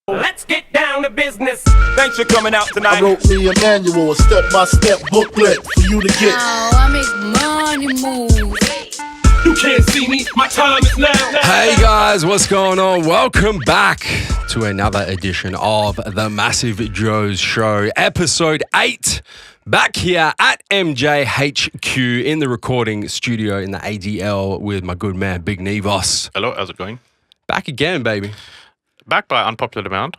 Let's get down to business. Thanks for coming out tonight. I wrote me a manual, a step-by-step booklet for you to get. Oh, I make money move. You can't see me, my time is now. Hey guys, what's going on? Welcome back to another edition of the MassiveJoes Show, episode 8. Back here at MJHQ in the recording studio in the ADL with my good man, Big Nevos. Hello, how's it going? Back again, baby. Back by unpopular demand.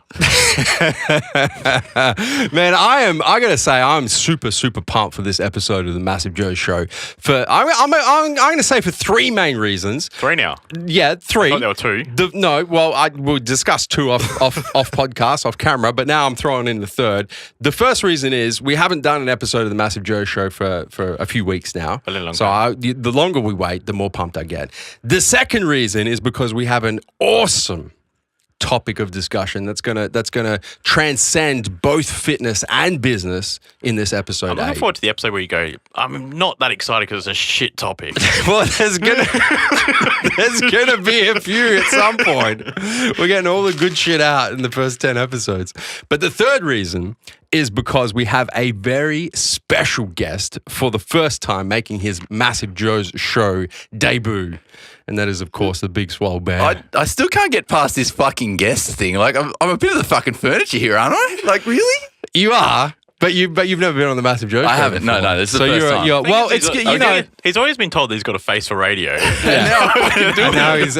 Man, I gotta say, I'm super pumped for this episode of the MassiveJoes Show. I'm gonna say for three main reasons. 3 now. Yeah, 3. I thought there were 2. We'll discuss 2 off podcast, off camera, but now I'm throwing in the third. The first reason is we haven't done an episode of the MassiveJoes Show for a few weeks now. A little longer. So the longer we wait, the more pumped I get. The second reason is because we have an awesome topic of discussion that's gonna transcend both fitness and business in this episode. I'm looking forward to the episode where you go, I'm not that excited because it's a shit topic. Well, there's gonna be a few at some point. We're getting all the good shit out in the first 10 episodes. But the third reason is because we have a very special guest for the first time making his MassiveJoes Show debut. And that is, of course, the Big Swole Band. I still can't get past this fucking guest thing. Like, I'm a bit of the fucking furniture here, aren't I? Like, really? You are, but you've never been on the MassiveJoes Show. I haven't. Before. No, this is the first time. Well, it's He's always been told that he's got a face for radio. and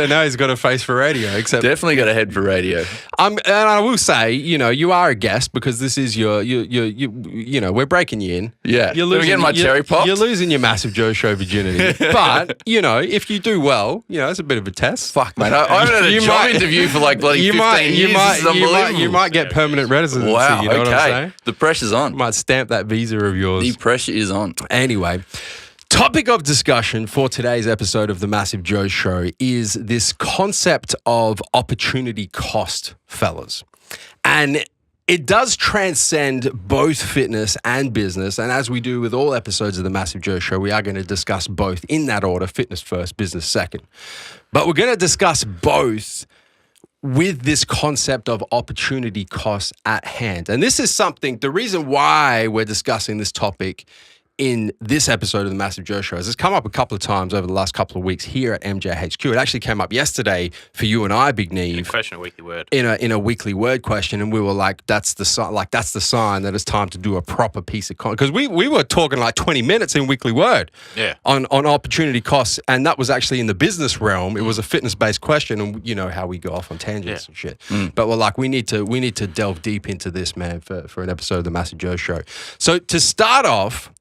now he's got a face for radio. Except Definitely got a head for radio. and I will say, you are a guest because this is we're breaking you in. Yeah. You're We're getting my cherry popped. You're losing your MassiveJoes Show virginity. But if you do well, it's a bit of a test. Fuck, man. I haven't had a job interview for like bloody 15 years. This is unbelievable. You might get permanent residency. Wow, you know what I'm saying? The pressure's on. Might stamp that visa of yours. The pressure is on. Anyway, topic of discussion for today's episode of the MassiveJoes Show is this concept of opportunity cost, fellas. And it does transcend both fitness and business. And as we do with all episodes of the MassiveJoes Show, we are going to discuss both in that order, fitness first, business second. But we're going to discuss both with this concept of opportunity costs at hand. And this is something, the reason why we're discussing this topic in this episode of the MassiveJoes Show is it's come up a couple of times over the last couple of weeks here at MJHQ. It actually came up yesterday for you and I, Big Neve. Question, a weekly word. In a weekly word question, and we were like, that's the sign that it's time to do a proper piece of content. Because we were talking like 20 minutes in weekly word on opportunity costs, and that was actually in the business realm. It was a fitness-based question, and you know how we go off on tangents and shit. But we're like, we need to delve deep into this, man, for an episode of the MassiveJoes Show. So to start off,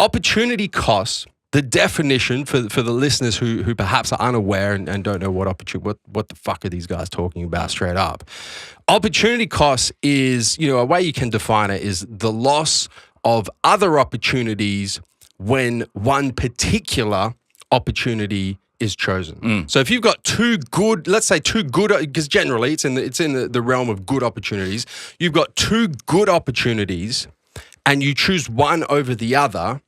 opportunity costs, the definition for the listeners who perhaps are unaware and don't know what the fuck are these guys talking about straight up. Opportunity costs is, a way you can define it is the loss of other opportunities when one particular opportunity is chosen. So if you've got because generally it's in the realm of good opportunities. You've got 2 good opportunities and you choose one over the other.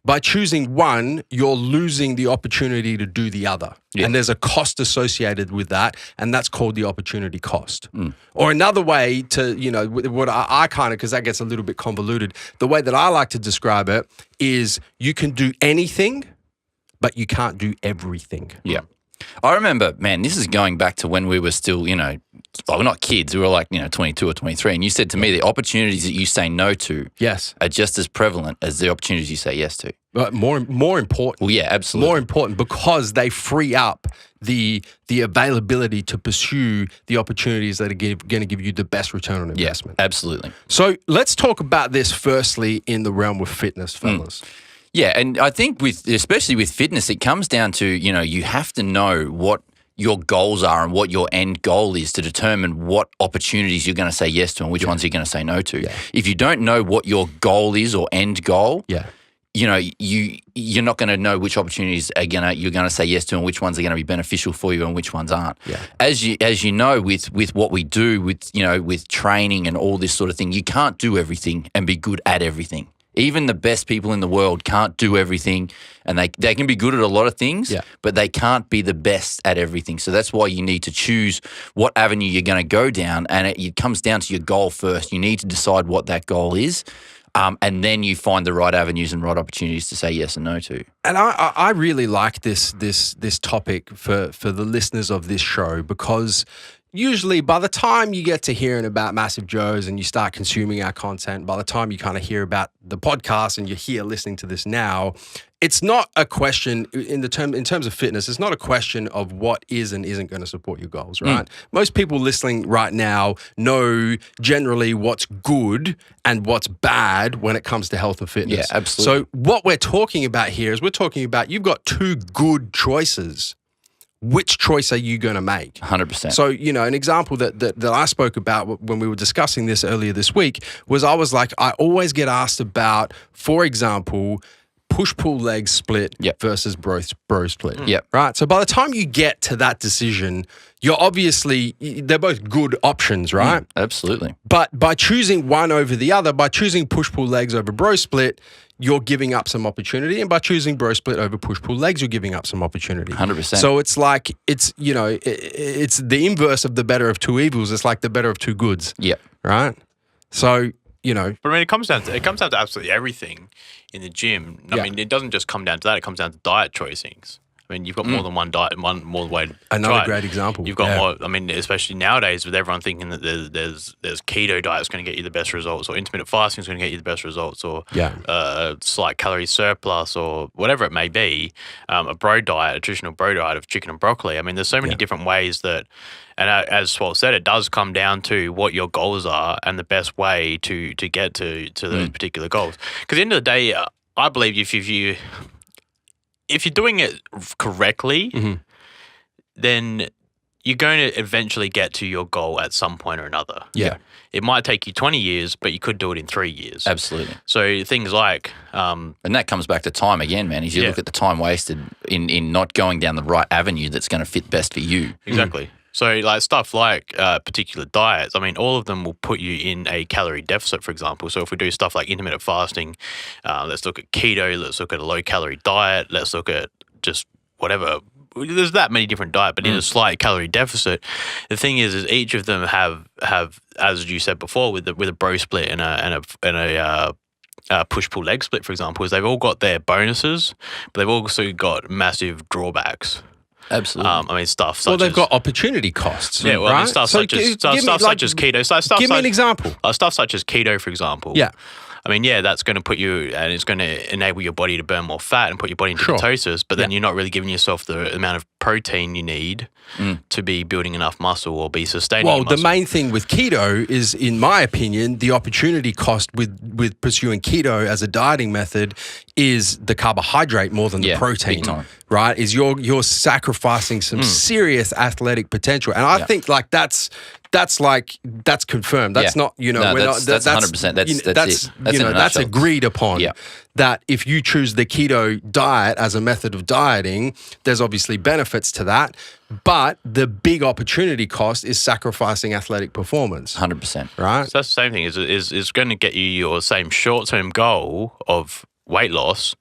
By choosing one, you're losing the opportunity to do the other. Yeah. And there's a cost associated with that, and that's called the opportunity cost. Or another way to, what I kind of, because that gets a little bit convoluted, the way that I like to describe it is you can do anything, but you can't do everything. Yeah. I remember, man, this is going back to when we were still, we're not kids. We were like, 22 or 23. And you said to me the opportunities that you say no to are just as prevalent as the opportunities you say yes to. More important. Well, yeah, absolutely. More important because they free up the availability to pursue the opportunities that are going to give you the best return on investment. Yeah, absolutely. So let's talk about this firstly in the realm of fitness, fellas. Yeah, and I think especially with fitness, it comes down to, you have to know what your goals are and what your end goal is to determine what opportunities you're going to say yes to and which ones you're going to say no to. Yeah. If you don't know what your goal is or end goal, you're not going to know which opportunities you're going to say yes to and which ones are going to be beneficial for you and which ones aren't. Yeah. As you know, with what we do with training and all this sort of thing, you can't do everything and be good at everything. Even the best people in the world can't do everything, and they can be good at a lot of things, but they can't be the best at everything. So that's why you need to choose what avenue you're going to go down, and it comes down to your goal first. You need to decide what that goal is, and then you find the right avenues and right opportunities to say yes and no to. And I really like this topic for the listeners of this show, because usually by the time you get to hearing about Massive Joes and you start consuming our content, by the time you kind of hear about the podcast and you're here listening to this now, it's not a question in terms of fitness. It's not a question of what is and isn't going to support your goals, right? Most people listening right now know generally what's good and what's bad when it comes to health and fitness. Yeah, absolutely. So what we're talking about here is we're talking about you've got two good choices. Which choice are you going to make? 100%. So, an example that I spoke about when we were discussing this earlier this week was I was like, I always get asked about, for example, push-pull leg split versus bro split. Yep. Right? So by the time you get to that decision, they're both good options, right? Absolutely. But by choosing one over the other, by choosing push-pull legs over bro split, you're giving up some opportunity. And by choosing bro split over push-pull legs, you're giving up some opportunity. 100%. So it's like, it's the inverse of the better of two evils. It's like the better of two goods. Yep. Right? So, But I mean, it comes down to absolutely everything in the gym. I mean, it doesn't just come down to that. It comes down to diet choicings. I mean, you've got more than one diet and more way to Another try it. great example. You've got more. I mean, especially nowadays with everyone thinking that there's keto diet's going to get you the best results, or intermittent fasting is going to get you the best results, or slight calorie surplus, or whatever it may be. A traditional bro diet of chicken and broccoli. I mean, there's so many different ways that. And as Swalt said, it does come down to what your goals are and the best way to get to those particular goals. Because at the end of the day, I believe if you're doing it correctly, then you're going to eventually get to your goal at some point or another. Yeah. It might take you 20 years, but you could do it in 3 years. Absolutely. So things like... and that comes back to time again, man. Is you look at the time wasted in not going down the right avenue that's going to fit best for you. Exactly. So like stuff like particular diets, I mean, all of them will put you in a calorie deficit, for example. So if we do stuff like intermittent fasting, let's look at keto, let's look at a low-calorie diet, let's look at just whatever. There's that many different diets, but in a slight calorie deficit. The thing is each of them have as you said before, with a bro split and a push-pull leg split, for example, is they've all got their bonuses, but they've also got massive drawbacks. Absolutely. I mean, stuff such as... Well, they've got opportunity costs. Yeah, well, right? I mean, stuff such as keto. Give me an example. Stuff such as keto, for example. Yeah. I mean, that's going to put you, and it's going to enable your body to burn more fat and put your body into ketosis, but then you're not really giving yourself the amount of protein you need to be building enough muscle or be sustaining Well, muscle. the main thing with keto is, in my opinion, the opportunity cost with pursuing keto as a dieting method is the carbohydrate more than the protein. Big time. Right? Is you're sacrificing some serious athletic potential. And I think like that's confirmed. That's not, that's 100%. That's it. That's agreed upon. Yeah. That if you choose the keto diet as a method of dieting, there's obviously benefits to that. But the big opportunity cost is sacrificing athletic performance. 100%. Right? So that's the same thing. Is going to get you your same short-term goal of weight loss,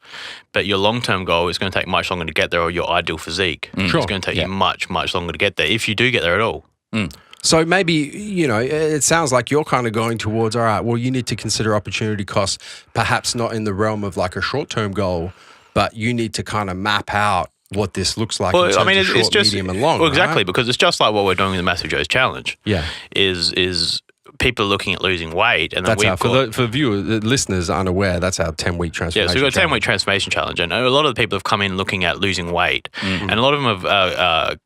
but your long-term goal is going to take much longer to get there, or your ideal physique. It's going to take you much, much longer to get there, if you do get there at all. So maybe, it sounds like you're kind of going towards, all right, well, you need to consider opportunity costs, perhaps not in the realm of like a short-term goal, but you need to kind of map out what this looks like in terms of short, medium, and long. Well, exactly, right? because it's just like what we're doing with the MassiveJoes Challenge. Yeah. Is people are looking at losing weight, and then that's for viewers, listeners unaware, that's our 10-week transformation. Yeah, so we've got a 10-week transformation challenge, and a lot of the people have come in looking at losing weight, and a lot of them have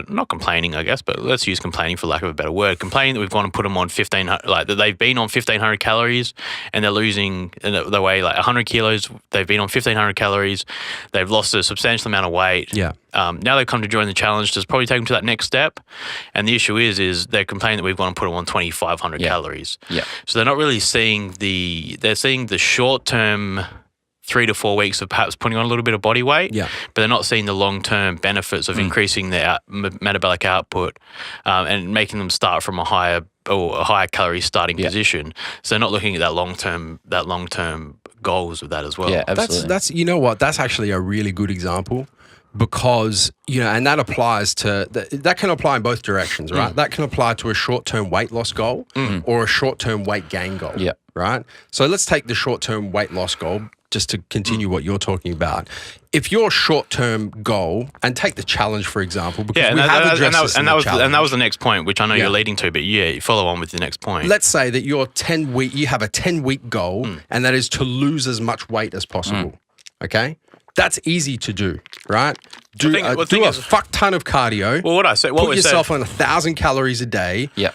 not complaining, I guess, but let's use complaining for lack of a better word. Complaining that we've gone and put them on 1,500, like that they've been on 1,500 calories and they're losing, and they weigh like 100 kilos. They've been on 1,500 calories. They've lost a substantial amount of weight. Yeah. Now they've come to join the challenge to probably take them to that next step. And the issue is they're complaining that we've gone and put them on 2,500 calories. Yeah. So they're not really seeing they're seeing the short-term 3 to 4 weeks of perhaps putting on a little bit of body weight, but they're not seeing the long-term benefits of increasing their metabolic output and making them start from a higher calorie starting position. So they're not looking at that long-term goals with that as well. Yeah, absolutely. That's you know what? That's actually a really good example because, and that applies to, that can apply in both directions, right? That can apply to a short-term weight loss goal or a short-term weight gain goal, right? So let's take the short-term weight loss goal just to continue what you're talking about. If your short-term goal, and take the challenge, for example, because we have addressed this in the challenge. And that was the next point, which I know you're leading to, but you follow on with the next point. Let's say that you have a 10-week goal, and that is to lose as much weight as possible, okay? That's easy to do, right? Do a fuck ton of cardio. Well, put yourself on 1,000 calories a day. Yeah.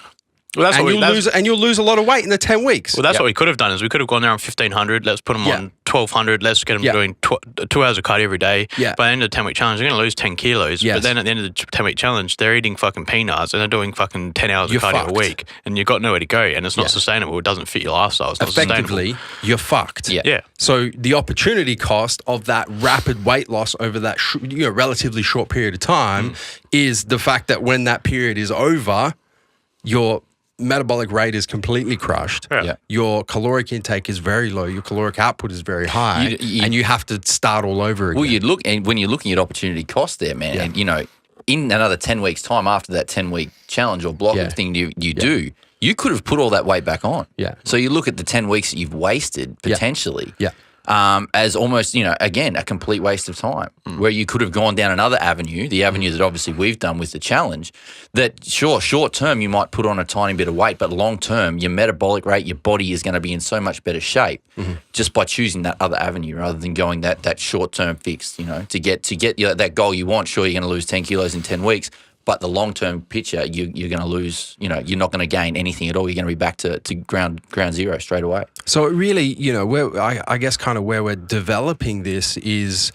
Well, you'll lose a lot of weight in the 10 weeks. Well, that's what we could have done is we could have gone there on 1,500. Let's put them on 1,200. Let's get them doing 2 hours of cardio every day. Yeah. By the end of the 10-week challenge, they're going to lose 10 kilos. Yes. But then at the end of the 10-week challenge, they're eating fucking peanuts and they're doing fucking 10 hours of cardio a week. And you've got nowhere to go. And it's not sustainable. It doesn't fit your lifestyle. It's not Effectively, you're fucked. Yeah. So the opportunity cost of that rapid weight loss over that relatively short period of time is the fact that when that period is over, your metabolic rate is completely crushed. Yeah. Your caloric intake is very low. Your caloric output is very high, and you have to start all over again. Well, when you're looking at opportunity cost there, man, and in another 10 weeks' time after that 10-week challenge or block thing you do, you could have put all that weight back on. Yeah. So you look at the 10 weeks that you've wasted potentially. Yeah. As almost, again, a complete waste of time where you could have gone down another avenue, the avenue that obviously we've done with the challenge, that short term you might put on a tiny bit of weight, but long term your metabolic rate, your body is going to be in so much better shape just by choosing that other avenue rather than going that short term fix, to get that goal you want. Sure, you're going to lose 10 kilos in 10 weeks. But the long-term picture, you're going to lose, you're not going to gain anything at all. You're going to be back to ground zero straight away. So it really, I guess kind of where we're developing this is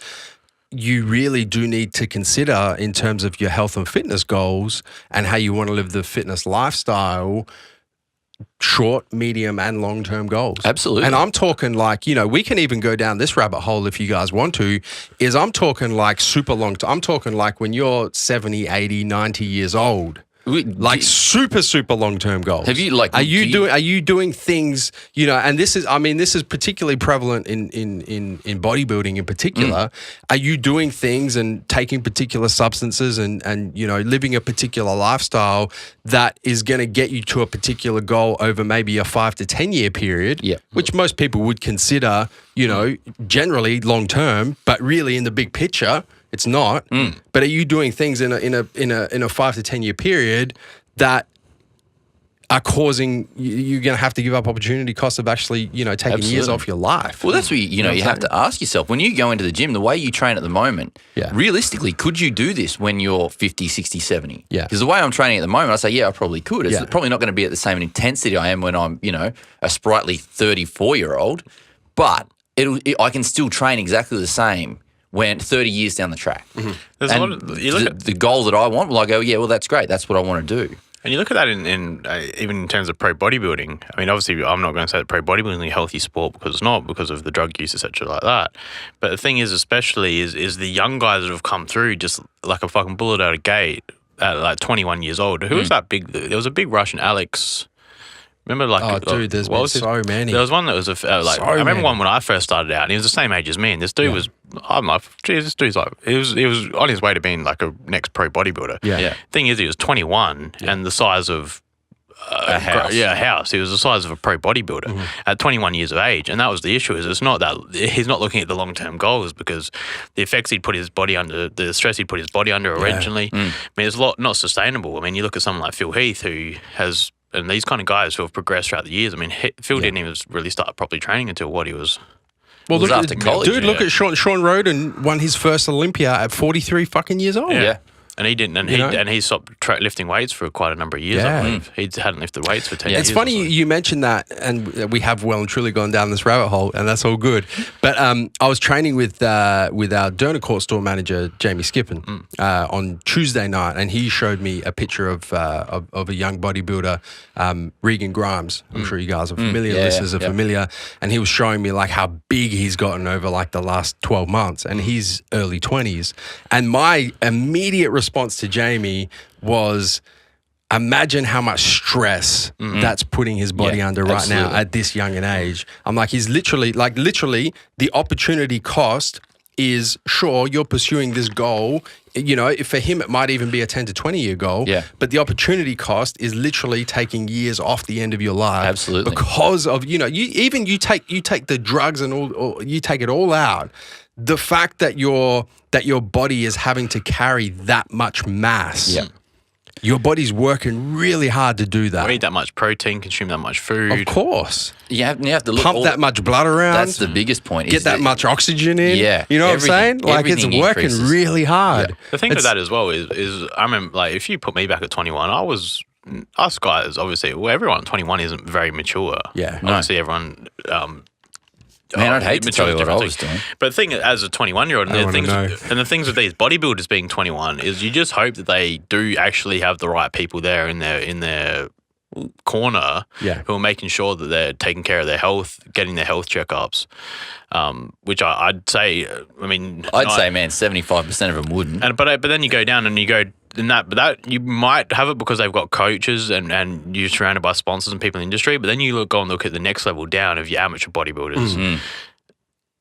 you really do need to consider in terms of your health and fitness goals and how you want to live the fitness lifestyle, short, medium, and long-term goals. Absolutely. And I'm talking like, we can even go down this rabbit hole if you guys want to, I'm talking like super long, I'm talking like when you're 70, 80, 90 years old. Like super, super long-term goals. Have you are you doing things, and this is particularly prevalent in bodybuilding in particular. Are you doing things and taking particular substances and living a particular lifestyle that is going to get you to a particular goal over maybe a 5 to 10 year period, which most people would consider, generally long-term, but really in the big picture, it's not. But are you doing things in a 5 to 10 year period that are causing you're going to have to give up opportunity cost of actually taking years off your life? Well, that's what you have to ask yourself when you go into the gym. The way you train at the moment, realistically, could you do this when you're 50, 60, 70? Yeah. Because the way I'm training at the moment, I say, I probably could. It's probably not going to be at the same intensity I am when I'm a sprightly 34-year-old, but I can still train exactly the same when 30 years down the track. There's and the goal that I want, I go, that's great. That's what I want to do. And you look at that in even in terms of pro bodybuilding. I mean, obviously, I'm not going to say that pro bodybuilding is a healthy sport because it's not, because of the drug use, etc., like that. But the thing is, especially, is the young guys that have come through just like a fucking bullet out of gate at like 21 years old. Who was that big? There was a big Russian, Alex. Remember, there's been so many. There was one that was I remember one when I first started out, and he was the same age as me. And this dude was, I'm like, geez, this dude's like, he was on his way to being like a next pro bodybuilder. Yeah. Thing is, he was 21 and the size of a house. A house. He was the size of a pro bodybuilder at 21 years of age, and that was the issue. Is it's not that he's not looking at the long term goals because the effects he'd put his body under, the stress he'd put his body under originally. I mean, it's not sustainable. I mean, you look at someone like Phil Heath who has. And these kind of guys who have progressed throughout the years. I mean, Phil didn't even really start properly training until what he was. Well, look, after college. Dude, look at Sean Roden won his first Olympia at 43 fucking years old. Yeah. And he didn't, and he stopped lifting weights for quite a number of years. I believe he hadn't lifted weights for 10 years. It's funny you mentioned that, and we have well and truly gone down this rabbit hole, and that's all good. But I was training with our Dernicourt store manager Jamie Skippen on Tuesday night, and he showed me a picture of a young bodybuilder, Regan Grimes. I'm sure you guys are familiar. Listeners are familiar, and he was showing me like how big he's gotten over like the last 12 months, and he's early 20s. And my immediate response to Jamie was, imagine how much stress that's putting his body under right now absolutely. at this young an age. I'm like, he's literally the opportunity cost is, sure, you're pursuing this goal. You know, for him, it might even be a 10 to 20 year goal. Yeah. But the opportunity cost is literally taking years off the end of your life. Absolutely. Because of, you know, you take the drugs and all, you take it all out. The fact that your body is having to carry that much mass. Yeah. Your body's working really hard to do that. Eat that much protein, consume that much food. Of course. You have to look Pump that much blood around. That's the biggest point. Get that much oxygen in. Yeah. You know what I'm saying? Everything- Like, it's everything working increases. really hard. The thing with that as well is I remember, like, if you put me back at 21, us guys, obviously, well, everyone at 21 isn't very mature. Yeah. No. Obviously, everyone. Man, I'd hate to tell you what I different was things. doing. But the thing, as a 21-year-old, I wanna know. and the things with these bodybuilders being 21 is you just hope that they do actually have the right people there in their corner Yeah. who are making sure that they're taking care of their health, getting their health checkups, which I'd say, I mean... I'd say, man, 75% of them wouldn't. But then you go down and you go... But that you might have it because they've got coaches and you're surrounded by sponsors and people in the industry. But then you go and look at the next level down of your amateur bodybuilders,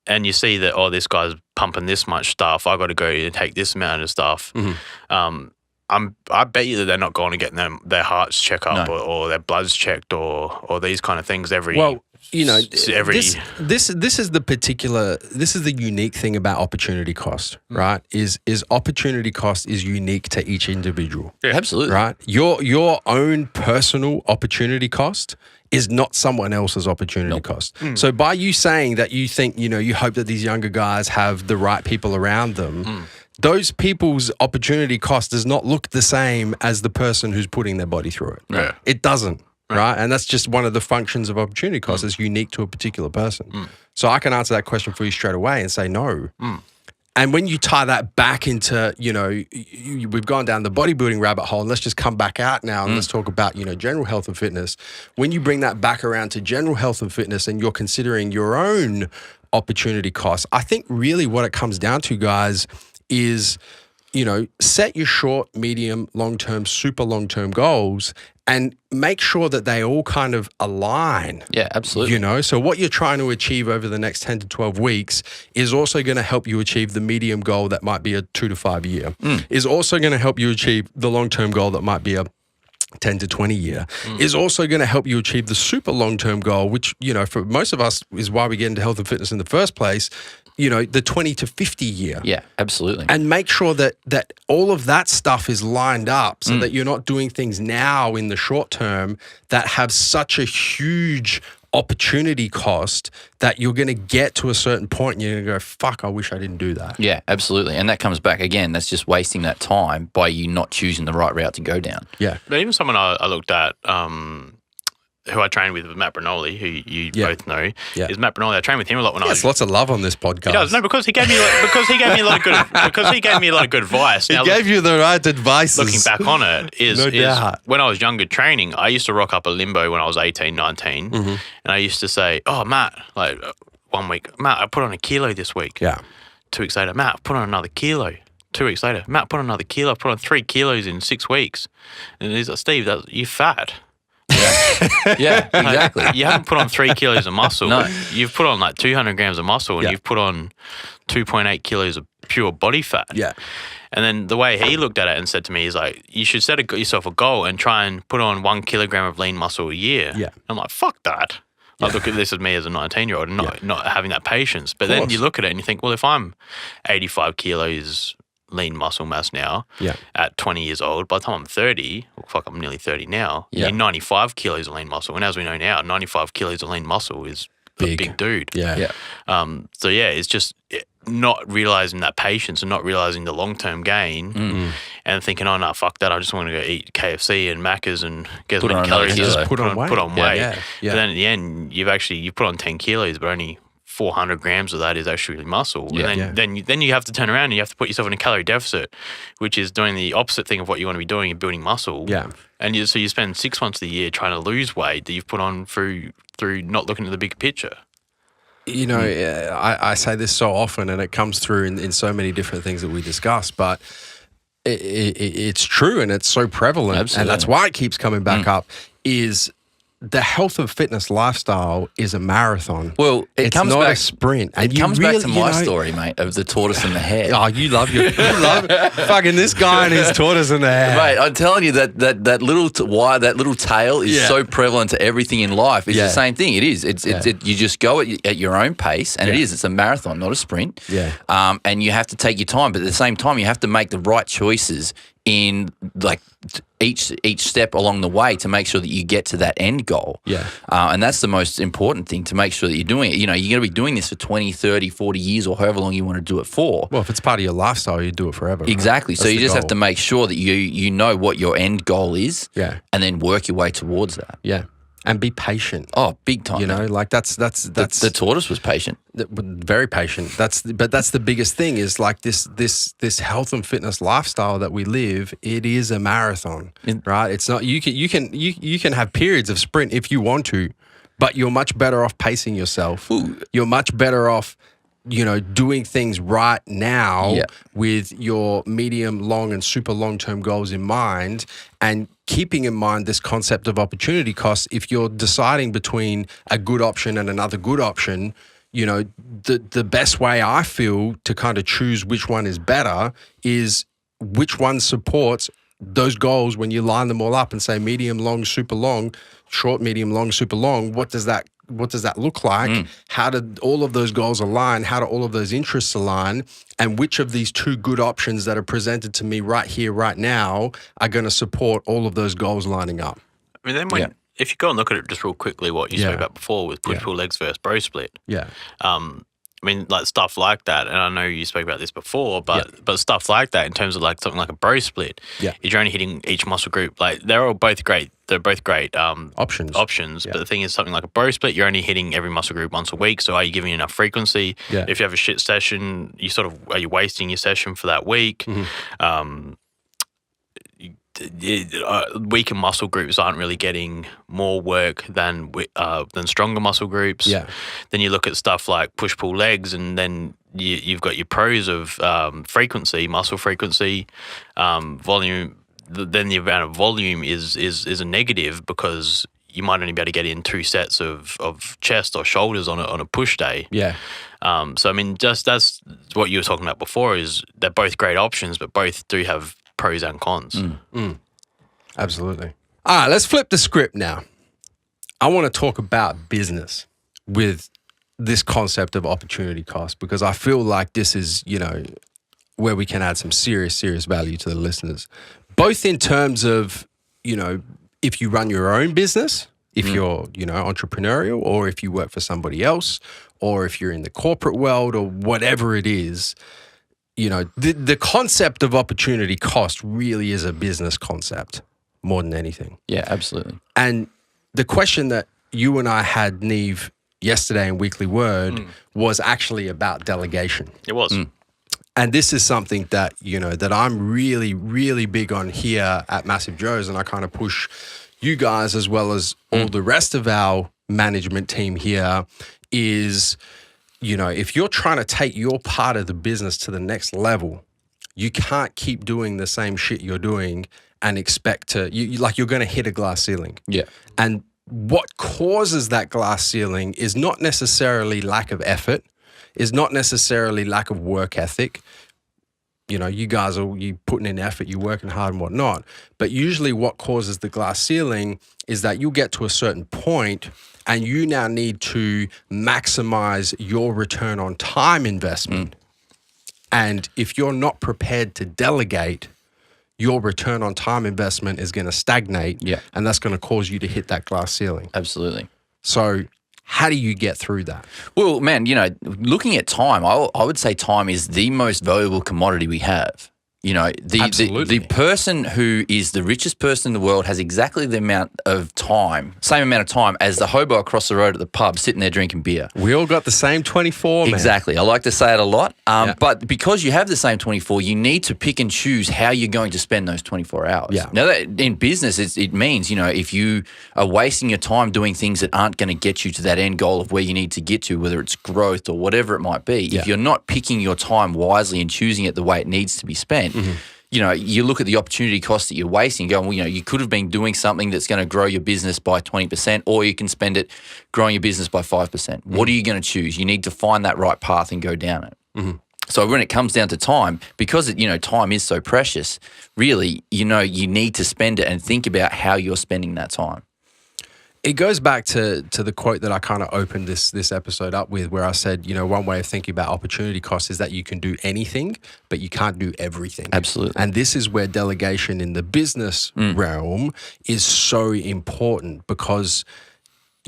and you see that this guy's pumping this much stuff. I got to go and take this amount of stuff. I bet you that they're not going to get their hearts checked up or their bloods checked or these kind of things every. Well, you know, every this is the unique thing about opportunity cost, right? Is opportunity cost is unique to each individual. Absolutely. Right? Your own personal opportunity cost is not someone else's opportunity cost. So by you saying that you think, you know, you hope that these younger guys have the right people around them, those people's opportunity cost does not look the same as the person who's putting their body through it. Yeah. It doesn't. Right. And that's just one of the functions of opportunity cost. It's unique to a particular person. So I can answer that question for you straight away and say no. And when you tie that back into, you know, we've gone down the bodybuilding rabbit hole, and let's just come back out now and let's talk about, you know, general health and fitness. When you bring that back around to general health and fitness and you're considering your own opportunity costs, I think really what it comes down to, guys, is, you know, set your short, medium, long-term, super long-term goals and make sure that they all kind of align. Yeah, absolutely. You know, so what you're trying to achieve over the next 10 to 12 weeks is also going to help you achieve the medium goal that might be a 2 to 5 year, is also going to help you achieve the long-term goal that might be a 10 to 20 year, is also going to help you achieve the super long-term goal, which, you know, for most of us is why we get into health and fitness in the first place, you know, the 20 to 50 year. Yeah, absolutely. And make sure that all of that stuff is lined up so that you're not doing things now in the short term that have such a huge opportunity cost that you're going to get to a certain point and you're going to go, fuck, I wish I didn't do that. Yeah, absolutely. And that comes back again. That's just wasting that time by you not choosing the right route to go down. Yeah. But even someone I looked at, who I trained with Matt Brinoli, who you both know, is Matt Brinoli. I trained with him a lot when I was. There's lots of love on this podcast. He does, no, because he gave me a lot of good advice. He Now, gave you the right advice. looking back on it, is doubt. when I was younger training, I used to rock up a limbo when I was 18, 19, and I used to say, oh, Matt, like 1 week, Matt, I put on a kilo this week. Yeah. 2 weeks later, Matt, I put on another kilo. 2 weeks later, Matt, put on another kilo. I put on 3 kilos in 6 weeks. And he's like, Steve, you're fat. Yeah, exactly. You haven't put on 3 kilos of muscle. No. You've put on like 200 grams of muscle and you've put on 2.8 kilos of pure body fat. Yeah. And then the way he looked at it and said to me, he's like, you should set yourself a goal and try and put on 1 kilogram of lean muscle a year. Yeah. I'm like, fuck that. I look at this as me as a 19-year-old and not having that patience. But then you look at it and you think, well, if I'm 85 kilos lean muscle mass now at 20 years old, by the time I'm 30, well, fuck, I'm nearly 30 now, you're 95 kilos of lean muscle. And as we know now, 95 kilos of lean muscle is a big dude. Yeah. So, it's just not realizing that patience and not realizing the long-term gain and thinking, oh, no, fuck that. I just want to go eat KFC and Macca's and get as Put many on another calories kilo. as Put on weight. Put on weight. Yeah. But then at the end, you've put on 10 kilos, but only 400 grams of that is actually muscle. Yeah. And then you have to turn around and you have to put yourself in a calorie deficit, which is doing the opposite thing of what you want to be doing in building muscle. Yeah. And so you spend 6 months of the year trying to lose weight that you've put on through not looking at the big picture. You know, I say this so often and it comes through in so many different things that we discuss, but it's true and it's so prevalent. Absolutely. And that's why it keeps coming back up, is the health and fitness lifestyle is a marathon. Well, it's comes not back, a sprint. And it comes back to my story, mate, of the tortoise and the hare. Oh, you love fucking this guy and his tortoise and the hare. Mate, I'm telling you that little that little tail is so prevalent to everything in life. It's the same thing. It is. You just go at your own pace, and it is. It's a marathon, not a sprint. Yeah. And you have to take your time, but at the same time, you have to make the right choices in like each step along the way to make sure that you get to that end goal. Yeah. And that's the most important thing, to make sure that you're doing it. You know, you're going to be doing this for 20, 30, 40 years or however long you want to do it for. Well, if it's part of your lifestyle, you do it forever. Right? Exactly. So That's you the just have goal. to make sure that you know what your end goal is, and then work your way towards that. Yeah. And be patient. Oh, big time. You know, like that's the tortoise was patient. Very patient. That's the biggest thing, is like this health and fitness lifestyle that we live. It is a marathon, right? It's not, you can have periods of sprint if you want to, but you're much better off pacing yourself. Ooh. You're much better off, you know, doing things right now with your medium, long, and super long-term goals in mind, and keeping in mind this concept of opportunity cost. If you're deciding between a good option and another good option, you know, the best way I feel to kind of choose which one is better is which one supports those goals when you line them all up and say medium, long, super long, short, medium, long, super long. What does that look like? How did all of those goals align? How do all of those interests align? And which of these two good options that are presented to me right here, right now, are going to support all of those goals lining up? I mean, then if you go and look at it just real quickly, what you spoke about before with push-pull legs versus bro split. Yeah. I mean, like stuff like that, and I know you spoke about this before, but stuff like that in terms of like something like a bro split, you're only hitting each muscle group. Like they're all both great. They're both great options. But the thing is, something like a bro split, you're only hitting every muscle group once a week. So are you giving enough frequency? Yeah. If you have a shit session, are you wasting your session for that week? Weaker muscle groups aren't really getting more work than stronger muscle groups. Yeah. Then you look at stuff like push-pull legs, and then you've got your pros of frequency, muscle frequency, volume. Then the amount of volume is a negative, because you might only be able to get in 2 sets of chest or shoulders on a push day. Yeah. So I mean, just that's what you were talking about before. Is they're both great options, but both do have pros and cons. Absolutely. All right, let's flip the script now. I want to talk about business with this concept of opportunity cost, because I feel like this is, you know, where we can add some serious value to the listeners, both in terms of, you know, if you run your own business, if you're, you know, entrepreneurial, or if you work for somebody else, or if you're in the corporate world, or whatever it is. You know, the concept of opportunity cost really is a business concept more than anything. Yeah, absolutely. And the question that you and I had, Neve, yesterday in Weekly Word was actually about delegation. It was. And this is something that, you know, that I'm really, really big on here at Massive Joes, and I kind of push you guys as well as all the rest of our management team here is, you know, if you're trying to take your part of the business to the next level, you can't keep doing the same shit you're doing and expect to, you're going to hit a glass ceiling. Yeah. And what causes that glass ceiling is not necessarily lack of effort, is not necessarily lack of work ethic. You know, you guys you putting in effort, you're working hard and whatnot. But usually what causes the glass ceiling is that you get to a certain point and you now need to maximize your return on time investment. And if you're not prepared to delegate, your return on time investment is going to stagnate. Yeah. And that's going to cause you to hit that glass ceiling. Absolutely. So how do you get through that? Well, man, you know, looking at time, I would say time is the most valuable commodity we have. You know, the person who is the richest person in the world has exactly the amount of time, same amount of time as the hobo across the road at the pub sitting there drinking beer. We all got the same 24, man. Exactly. I like to say it a lot. But because you have the same 24, you need to pick and choose how you're going to spend those 24 hours. Yeah. Now, in business, it means, you know, if you are wasting your time doing things that aren't going to get you to that end goal of where you need to get to, whether it's growth or whatever it might be, if you're not picking your time wisely and choosing it the way it needs to be spent, you look at the opportunity cost that you're wasting, going, well, you could have been doing something that's going to grow your business by 20%, or you can spend it growing your business by 5%. What are you going to choose? You need to find that right path and go down it. So when it comes down to time, because time is so precious, really, you need to spend it and think about how you're spending that time. It goes back to the quote that I kind of opened this episode up with, where I said, one way of thinking about opportunity cost is that you can do anything, but you can't do everything. Absolutely. And this is where delegation in the business realm is so important, because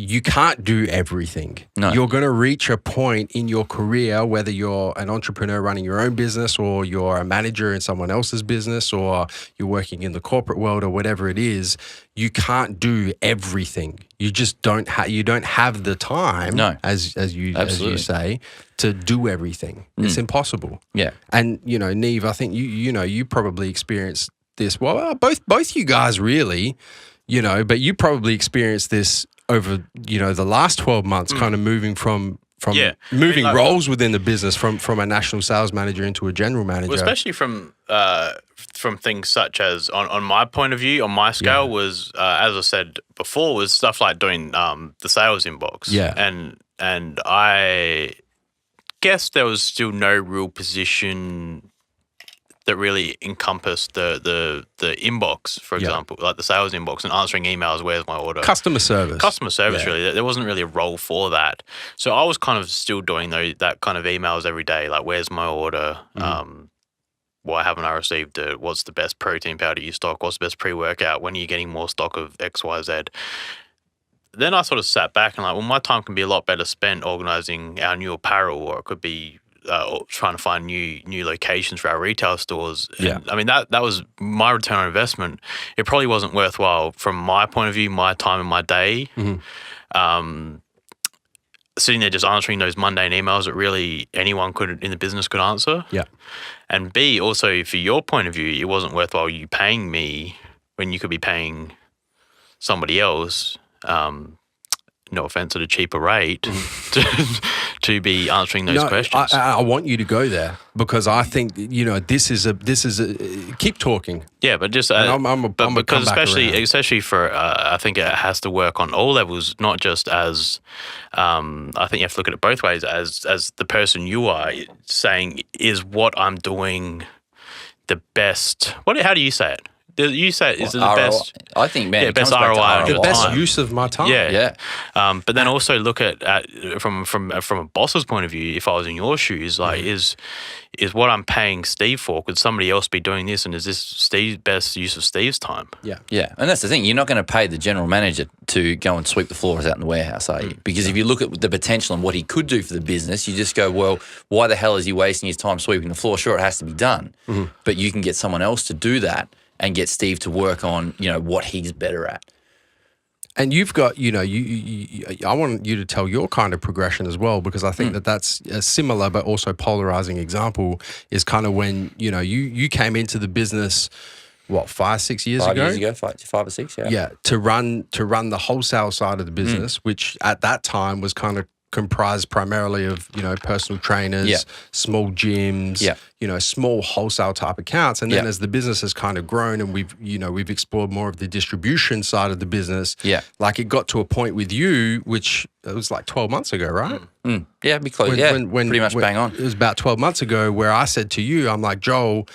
you can't do everything. No. You're going to reach a point in your career, whether you're an entrepreneur running your own business, or you're a manager in someone else's business, or you're working in the corporate world, or whatever it is, you can't do everything. You just don't have the time, as you say, to do everything. It's impossible. Yeah. And Neve, I think you probably experienced this. Well, both you guys really, but you probably experienced this over the last 12 months, kind of moving from roles within the business from a national sales manager into a general manager. Well, especially from things such as on my point of view, on my scale, was as I said before, was stuff like doing the sales inbox. Yeah. And I guess there was still no real position that really encompassed the inbox, for example, like the sales inbox and answering emails, where's my order? Customer service, really. There wasn't really a role for that. So I was kind of still doing that kind of emails every day, like where's my order? Why haven't I received it? What's the best protein powder you stock? What's the best pre-workout? When are you getting more stock of X, Y, Z? Then I sort of sat back and my time can be a lot better spent organizing our new apparel, or it could be trying to find new locations for our retail stores. Yeah. And, I mean, that was my return on investment. It probably wasn't worthwhile from my point of view, my time and my day. Sitting there just answering those mundane emails that really anyone in the business could answer. Yeah. And B, also for your point of view, it wasn't worthwhile you paying me when you could be paying somebody else. No offense, at a cheaper rate to be answering those questions. I want you to go there, because I think this is a keep talking. Yeah, but just because especially for I think it has to work on all levels, not just as I think you have to look at it both ways, as the person you are saying, is what I'm doing the best. How do you say it? You say is it the best? I think, man, best ROI, the best use of my time. Yeah. But then also look at from a boss's point of view. If I was in your shoes, is what I'm paying Steve for, could somebody else be doing this, and is this Steve's best use of Steve's time? Yeah. And that's the thing. You're not going to pay the general manager to go and sweep the floors out in the warehouse, are you? Because if you look at the potential and what he could do for the business, you just go, well, why the hell is he wasting his time sweeping the floor? Sure, it has to be done, but you can get someone else to do that and get Steve to work on, what he's better at. And you've got, I want you to tell your kind of progression as well, because I think that's a similar but also polarizing example, is kind of when, you came into the business, 5-6 years ago? 5 years ago, 5 or 6, yeah. Yeah, to run the wholesale side of the business, which at that time was kind of comprised primarily of, personal trainers, small gyms, small wholesale type accounts. And then as the business has kind of grown and we've explored more of the distribution side of the business, like it got to a point with you, which it was like 12 months ago, right? Yeah, be close. Pretty much bang on. It was about 12 months ago where I said to you, I'm like, Joel,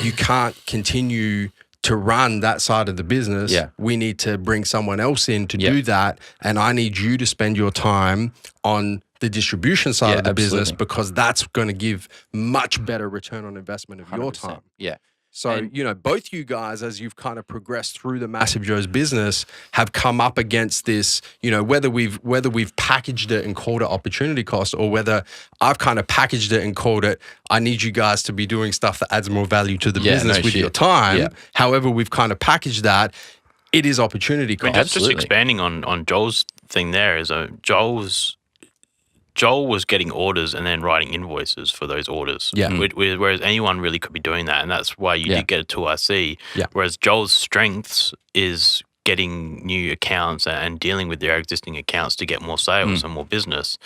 you can't continue to run that side of the business. We need to bring someone else in to do that. And I need you to spend your time on the distribution side of the business, because that's going to give much better return on investment of your time. Yeah. So, both you guys, as you've kind of progressed through the MassiveJoes business, have come up against this, whether we've packaged it and called it opportunity cost, or whether I've kind of packaged it and called it, I need you guys to be doing stuff that adds more value to the business with your time. Yeah. However, we've kind of packaged that, it is opportunity cost. Just expanding on Joel's thing there is Joel was getting orders and then writing invoices for those orders. Yeah. Whereas anyone really could be doing that. And that's why you did get a tool IC. Yeah. Whereas Joel's strengths is getting new accounts and dealing with their existing accounts to get more sales and more business.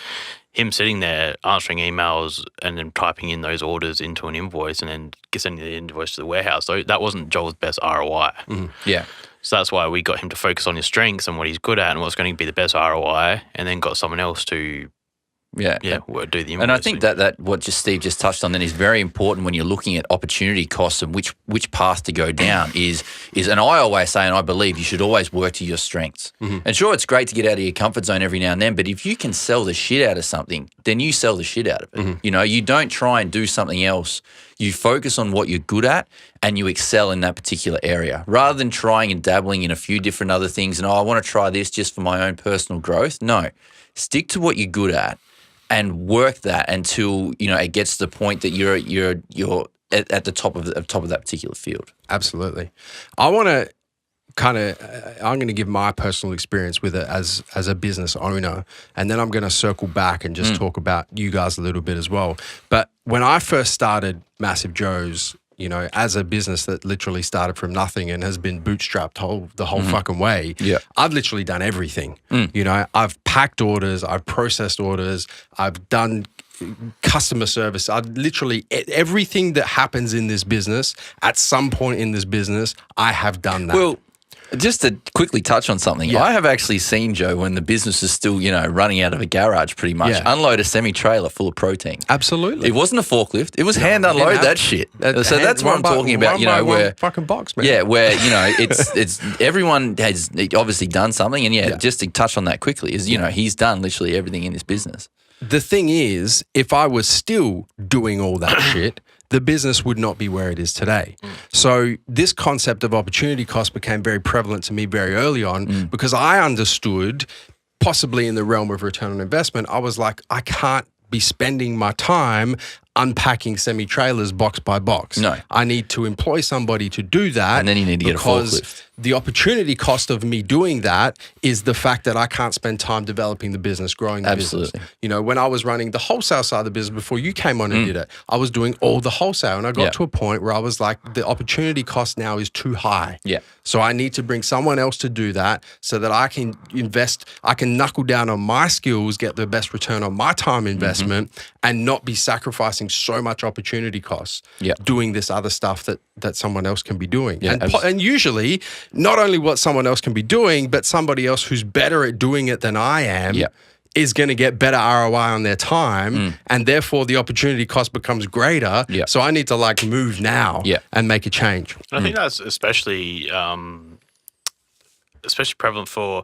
him sitting there answering emails and then typing in those orders into an invoice and then sending the invoice to the warehouse. So that wasn't Joel's best ROI. Yeah. So that's why we got him to focus on his strengths and what he's good at and what's going to be the best ROI, and then got someone else to do the invoicing. And I think that what Steve just touched on then is very important when you're looking at opportunity costs and which path to go down is and I always say, and I believe you should always work to your strengths. And sure, it's great to get out of your comfort zone every now and then, but if you can sell the shit out of something, then you sell the shit out of it. You know, you don't try and do something else. You focus on what you're good at and you excel in that particular area rather than trying and dabbling in a few different other things and, I want to try this just for my own personal growth. No, stick to what you're good at and work that until, you know, it gets to the point that you're at the top of that particular field. Absolutely. I want to I'm going to give my personal experience with it as a business owner, and then I'm going to circle back and just talk about you guys a little bit as well. But when I first started Massive Joes, you know, as a business that literally started from nothing and has been bootstrapped the whole fucking way, I've literally done everything. You know, I've packed orders, I've processed orders, I've done customer service. I literally, everything that happens in this business, at some point in this business, I have done that. Well, just to quickly touch on something, I have actually seen, Joe, when the business is still, you know, running out of a garage pretty much, unload a semi-trailer full of protein. Absolutely. It wasn't a forklift. It was hand unload that shit. So that's what I'm talking about, you know, where fucking box, man. Yeah, where, you know, it's everyone has obviously done something, and just to touch on that quickly is, you know, he's done literally everything in this business. The thing is, if I was still doing all that shit, the business would not be where it is today. So this concept of opportunity cost became very prevalent to me very early on because I understood, possibly in the realm of return on investment, I was like, I can't be spending my time unpacking semi-trailers box by box. No. I need to employ somebody to do that. And then you need to get a forklift. The opportunity cost of me doing that is the fact that I can't spend time developing the business, growing the business. You know, when I was running the wholesale side of the business before you came on and did it, I was doing all the wholesale. And I got to a point where I was like, the opportunity cost now is too high. Yeah. So I need to bring someone else to do that so that I can invest, I can knuckle down on my skills, get the best return on my time investment, and not be sacrificing so much opportunity costs doing this other stuff that someone else can be doing. Yeah, and usually, not only what someone else can be doing, but somebody else who's better at doing it than I am is going to get better ROI on their time, and therefore the opportunity cost becomes greater. So I need to like move now and make a change. And I think that's especially prevalent for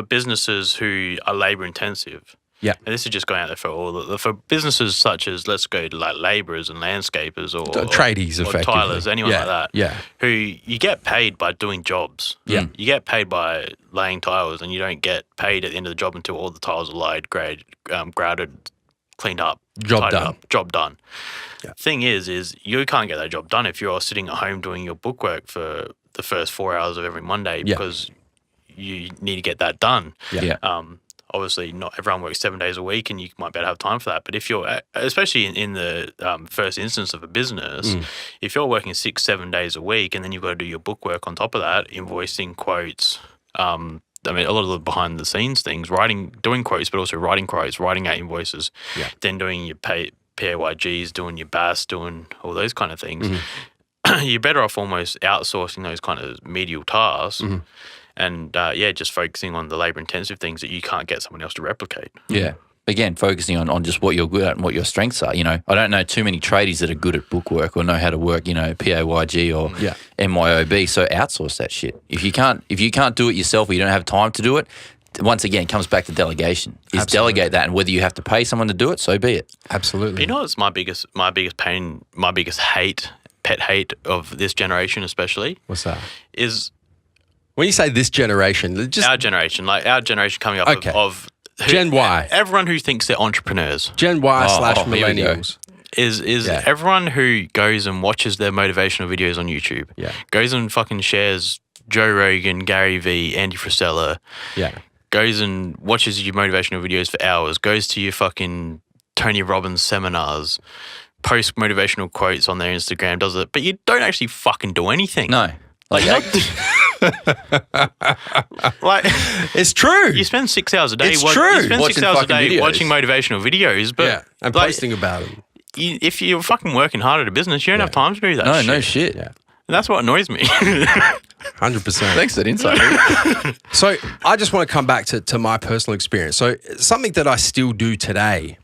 businesses who are labor intensive. Yeah. And this is just going out there for businesses such as, let's go to like labourers and landscapers or tradies, or effectively. tilers, anyone like that. Yeah. Who you get paid by doing jobs. Yeah. You get paid by laying tiles, and you don't get paid at the end of the job until all the tiles are laid, grouted, cleaned up, Job tidied done. up, job done. Yeah. Thing is you can't get that job done if you're sitting at home doing your bookwork for the first 4 hours of every Monday because you need to get that done. Obviously, not everyone works 7 days a week, and you might be able to have time for that. But if you're, especially in the first instance of a business, if you're working 6-7 days a week, and then you've got to do your bookwork on top of that, invoicing, quotes, I mean, a lot of the behind the scenes things, doing quotes, but also writing quotes, writing out invoices, then doing your PAYGs, doing your BAS, doing all those kind of things. You're better off almost outsourcing those kind of medial tasks. And just focusing on the labour-intensive things that you can't get someone else to replicate. Yeah. Again, focusing on just what you're good at and what your strengths are. You know, I don't know too many tradies that are good at bookwork or know how to work, you know, PAYG or MYOB. So outsource that shit. If you can't do it yourself or you don't have time to do it, once again, it comes back to delegation. Delegate that, and whether you have to pay someone to do it, so be it. Absolutely. But you know what's my biggest pain, my biggest pet hate of this generation especially? What's that? Is... When you say this generation, our generation coming up of Gen Y. Everyone who thinks they're entrepreneurs. Gen Y / millennials. Is everyone who goes and watches their motivational videos on YouTube. Goes and fucking shares Joe Rogan, Gary Vee, Andy Frisella. Goes and watches your motivational videos for hours. Goes to your fucking Tony Robbins seminars. Posts motivational quotes on their Instagram. Does it. But you don't actually fucking do anything. No. Like, It's true. you spend 6 hours a day. It's true. You spend Watching 6 hours a fucking day videos. watching motivational videos, but yeah, and like, posting about them. if you're fucking working hard at a business, you don't have time to do that. No, shit. no shit. Yeah, And that's what annoys me. 100%. Thanks for that insight. So I just want to come back to my personal experience. So something that I still do today,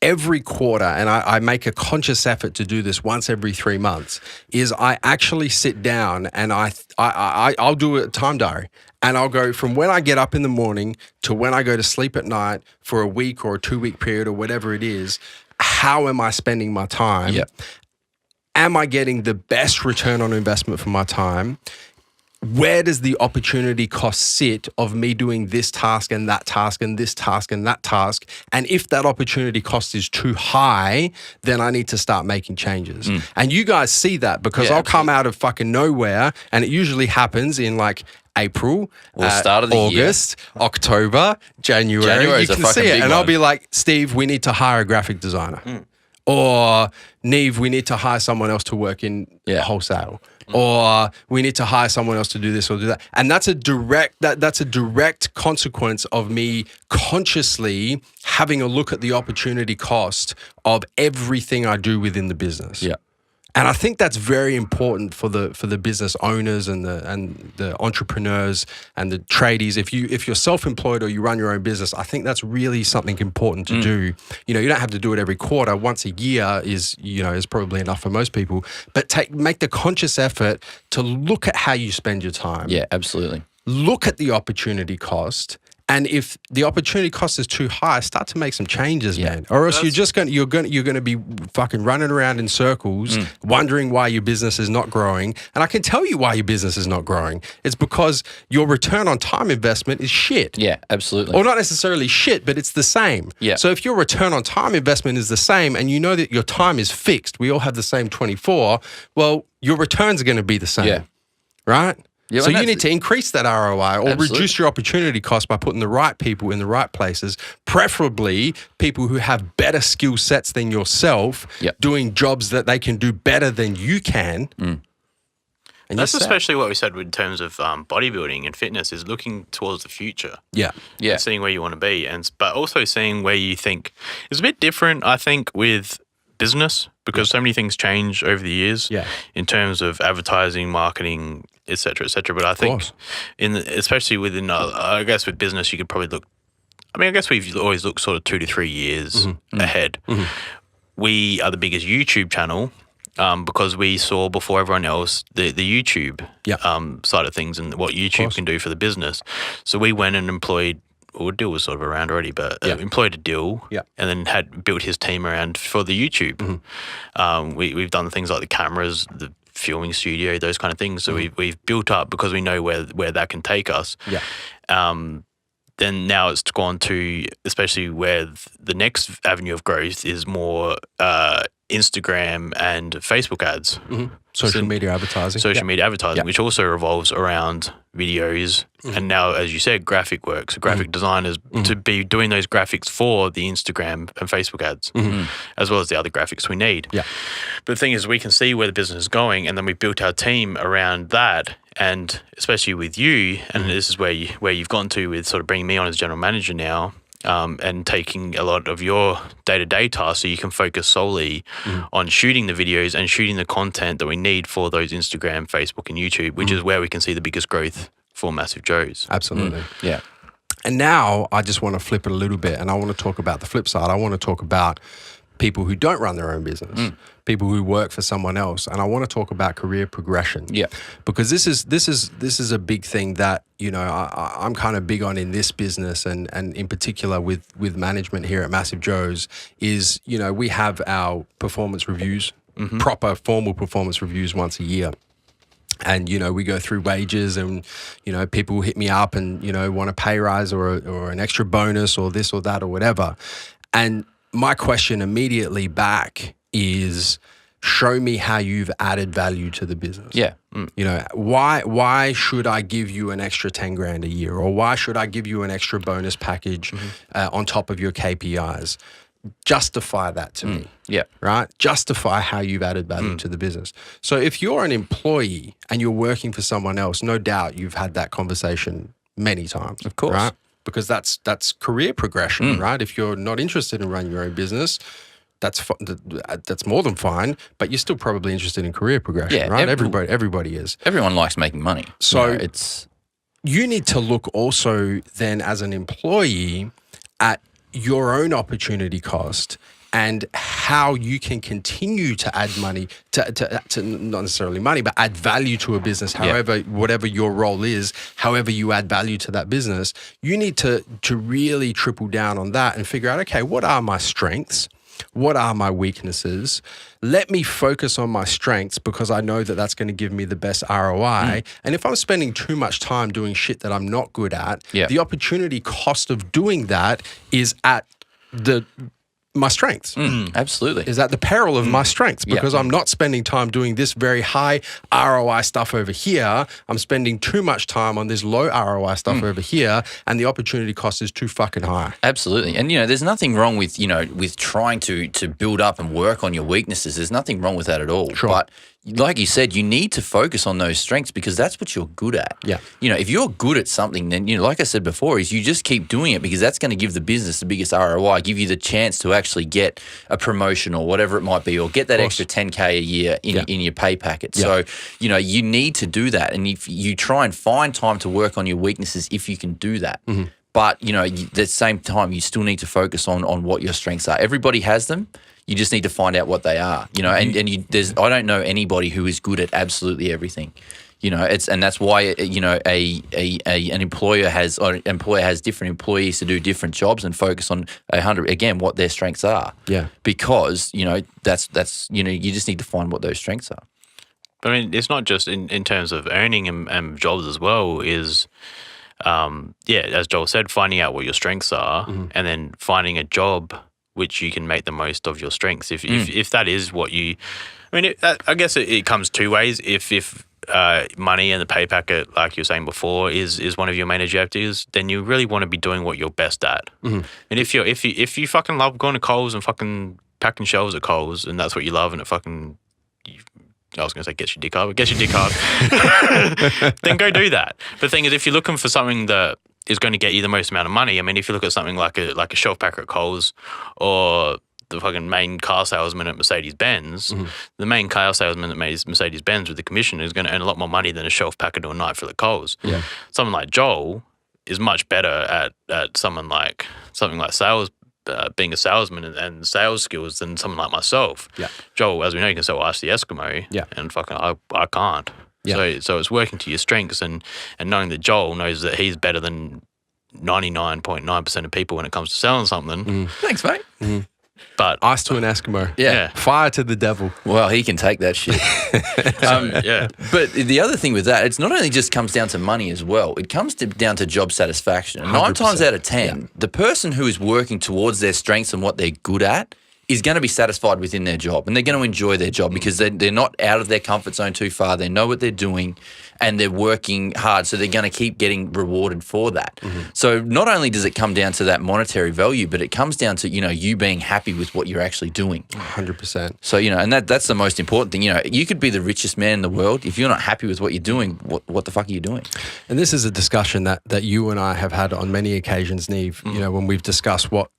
every quarter, and I make a conscious effort to do this once every 3 months, is I actually sit down and I'll do a time diary. And I'll go from when I get up in the morning to when I go to sleep at night for a week or a 2-week period or whatever it is. How am I spending my time? Yep. Am I getting the best return on investment for my time? Where does the opportunity cost sit of me doing this task and that task and this task and that task? And if that opportunity cost is too high, then I need to start making changes. And you guys see that because Yeah, I'll come out of fucking nowhere, and it usually happens in like April, start of the year. August, October, January. January's You a can fucking see it. big And I'll one. be like, Steve, we need to hire a graphic designer. Or Neve, we need to hire someone else to work in wholesale. Or we need to hire someone else to do this or do that. And that's a direct consequence of me consciously having a look at the opportunity cost of everything I do within the business. Yeah. And I think that's very important for the business owners and the entrepreneurs and the tradies. If you're self-employed or you run your own business, I think that's really something important to do. You know, you don't have to do it every quarter. Once a year is probably enough for most people. But make the conscious effort to look at how you spend your time. Yeah, absolutely. Look at the opportunity cost. And if the opportunity cost is too high, start to make some changes, man. Or else you're going to be fucking running around in circles, wondering why your business is not growing. And I can tell you why your business is not growing. It's because your return on time investment is shit. Yeah, absolutely. Or not necessarily shit, but it's the same. Yeah. So if your return on time investment is the same, and you know that your time is fixed, we all have the same 24. Well, your returns are going to be the same. Yeah. Right. Yeah, So and you that's- need to increase that ROI or Absolutely. reduce your opportunity cost by putting the right people in the right places, preferably people who have better skill sets than yourself, Yep. doing jobs that they can do better than you can. And That's you're set. especially what we said in terms of bodybuilding and fitness is looking towards the future. Yeah. Yeah. And seeing where you want to be, but also seeing where you think it's a bit different. I think with business because so many things change over the years. Yeah. In terms of advertising, marketing, etc., etc. But I think course. especially within, I guess with business, you could probably look. I mean, I guess we've always looked sort of 2 to 3 years ahead. We are the biggest YouTube channel. Because we saw before everyone else the YouTube side of things and what YouTube can do for the business. So we went and employed, or Dill was sort of around already, but employed a Dill and then had built his team around for the YouTube. We've done things like the cameras, the filming studio, those kind of things. So we've built up because we know where that can take us. Yeah. Then now it's gone to, especially where the next avenue of growth is more Instagram and Facebook ads. Social media advertising. Social media advertising, which also revolves around videos. And now, as you said, graphic work. So graphic designers to be doing those graphics for the Instagram and Facebook ads, as well as the other graphics we need. Yeah. But the thing is, we can see where the business is going, and then we built our team around that. And especially with you, and this is where you've gone to with sort of bringing me on as general manager now, and taking a lot of your day-to-day tasks so you can focus solely on shooting the videos and shooting the content that we need for those Instagram, Facebook, and YouTube, which is where we can see the biggest growth for MassiveJoes. Absolutely. Yeah. And now I just want to flip it a little bit, and I want to talk about the flip side. I want to talk about people who don't run their own business, people who work for someone else, and I want to talk about career progression. Yeah. Because this is a big thing that I'm kind of big on in this business, and in particular with management here at MassiveJoes is we have our performance reviews, proper formal performance reviews once a year. And, we go through wages and, people hit me up and, want a pay rise or an extra bonus or this or that or whatever. And my question immediately back is, show me how you've added value to the business. Yeah. Why should I give you an extra 10 grand a year? Or why should I give you an extra bonus package on top of your KPIs? justify that to me. Yeah. Right? Justify how you've added value to the business. So if you're an employee and you're working for someone else, no doubt you've had that conversation many times. Of course. Right? Because that's career progression, right? If you're not interested in running your own business, that's more than fine, but you're still probably interested in career progression, right? Everybody is. Everyone likes making money. So it's you need to look also then as an employee at your own opportunity cost and how you can continue to add money to not necessarily money, but add value to a business, however, whatever your role is, however you add value to that business. You need to really triple down on that and figure out, okay, what are my strengths? What are my weaknesses? Let me focus on my strengths because I know that that's going to give me the best ROI. And if I'm spending too much time doing shit that I'm not good at, the opportunity cost of doing that is at my strengths. Absolutely. Is at the peril of my strengths because I'm not spending time doing this very high ROI stuff over here. I'm spending too much time on this low ROI stuff over here, and the opportunity cost is too fucking high. Absolutely. And, there's nothing wrong with, with trying to build up and work on your weaknesses. There's nothing wrong with that at all. Sure. But like you said, you need to focus on those strengths because that's what you're good at. Yeah. If you're good at something, then, like I said before, is you just keep doing it because that's going to give the business the biggest ROI, give you the chance to actually get a promotion or whatever it might be, or get that extra 10K a year in your pay packet. So, you need to do that. And if you try and find time to work on your weaknesses, if you can do that. But, at the same time, you still need to focus on what your strengths are. Everybody has them. You just need to find out what they are, I don't know anybody who is good at absolutely everything, and that's why, an employer has different employees to do different jobs and focus on what their strengths are. Yeah. Because, that's you just need to find what those strengths are. I mean, it's not just in terms of earning and jobs as well is, as Joel said, finding out what your strengths are and then finding a job which you can make the most of your strengths. If that is what you, I guess it comes two ways. If money and the pay packet, like you were saying before, is one of your main objectives, then you really want to be doing what you're best at. And if you fucking love going to Coles and fucking packing shelves at Coles, and that's what you love, and it fucking, I was going to say get your dick hard, then go do that. But the thing is, if you're looking for something that is going to get you the most amount of money, if you look at something like a shelf packer at Coles or the fucking main car salesman at Mercedes-Benz, the main car salesman at Mercedes-Benz with the commission is going to earn a lot more money than a shelf packer doing night fill at Coles. Yeah. Someone like Joel is much better at something like sales, being a salesman and sales skills than someone like myself. Yeah. Joel, as we know, you can sell Ice the Eskimo. Yeah. And fucking I can't. Yeah. So it's working to your strengths and knowing that Joel knows that he's better than 99.9% of people when it comes to selling something. Thanks, mate. But Ice to an Eskimo. Yeah. Fire to the devil. Well, he can take that shit. But the other thing with that, it's not only just comes down to money as well. It comes down to job satisfaction. And 9 times out of 10, the person who is working towards their strengths and what they're good at is going to be satisfied within their job, and they're going to enjoy their job because they're not out of their comfort zone too far. They know what they're doing and they're working hard, so they're going to keep getting rewarded for that. So not only does it come down to that monetary value, but it comes down to, you being happy with what you're actually doing. 100%. So, and that's the most important thing. You could be the richest man in the world. If you're not happy with what you're doing, what the fuck are you doing? And this is a discussion that you and I have had on many occasions, Neve, when we've discussed what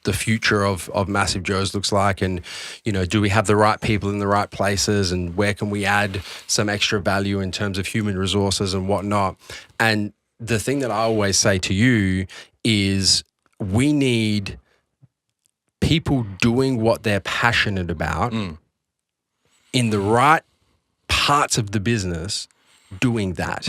the future of Massive Joes looks like, and do we have the right people in the right places, and where can we add some extra value in terms of human resources and whatnot. And the thing that I always say to you is we need people doing what they're passionate about in the right parts of the business doing that.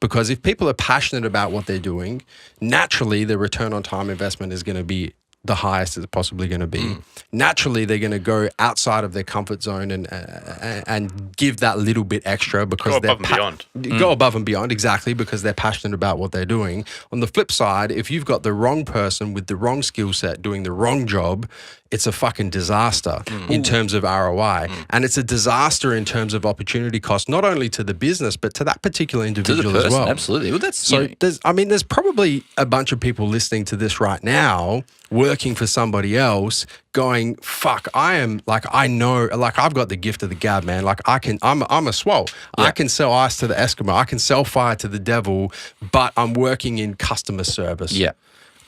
Because if people are passionate about what they're doing, naturally the return on time investment is going to be the highest it's possibly going to be. Naturally, they're going to go outside of their comfort zone and give that little bit extra because go above and beyond. Go above and beyond, exactly, because they're passionate about what they're doing. On the flip side, if you've got the wrong person with the wrong skill set doing the wrong job, it's a fucking disaster in terms of ROI. And it's a disaster in terms of opportunity cost, not only to the business, but to that particular individual as well. Absolutely. Well, that's so there's probably a bunch of people listening to this right now working for somebody else going, fuck, I know, like I've got the gift of the gab, man. Like I'm a swole. Yeah. I can sell ice to the Eskimo. I can sell fire to the devil, but I'm working in customer service. Yeah.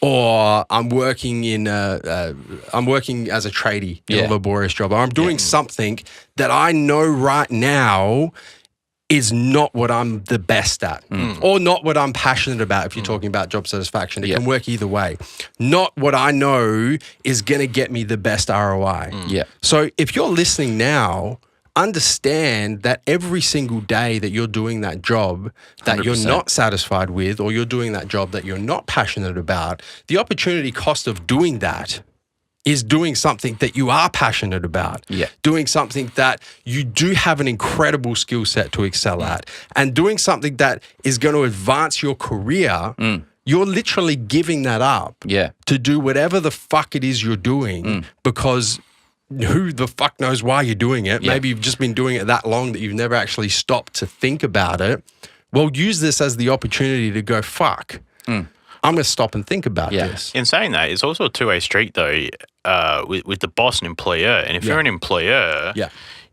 Or I'm working I'm working as a tradie in a laborious job. Or I'm doing something that I know right now is not what I'm the best at, or not what I'm passionate about. If you're talking about job satisfaction, it can work either way. Not what I know is going to get me the best ROI. Yeah. So if you're listening now, understand that every single day that you're doing that job that you're 100%. not satisfied with, or you're doing that job that you're not passionate about, the opportunity cost of doing that is doing something that you are passionate about, doing something that you do have an incredible skill set to excel at, and doing something that is going to advance your career. You're literally giving that up to do whatever the fuck it is you're doing because who the fuck knows why you're doing it. Maybe you've just been doing it that long that you've never actually stopped to think about it. Well, use this as the opportunity to go, fuck, I'm going to stop and think about this. In saying that, it's also a two-way street, though, with the boss and employer. And if you're an employer,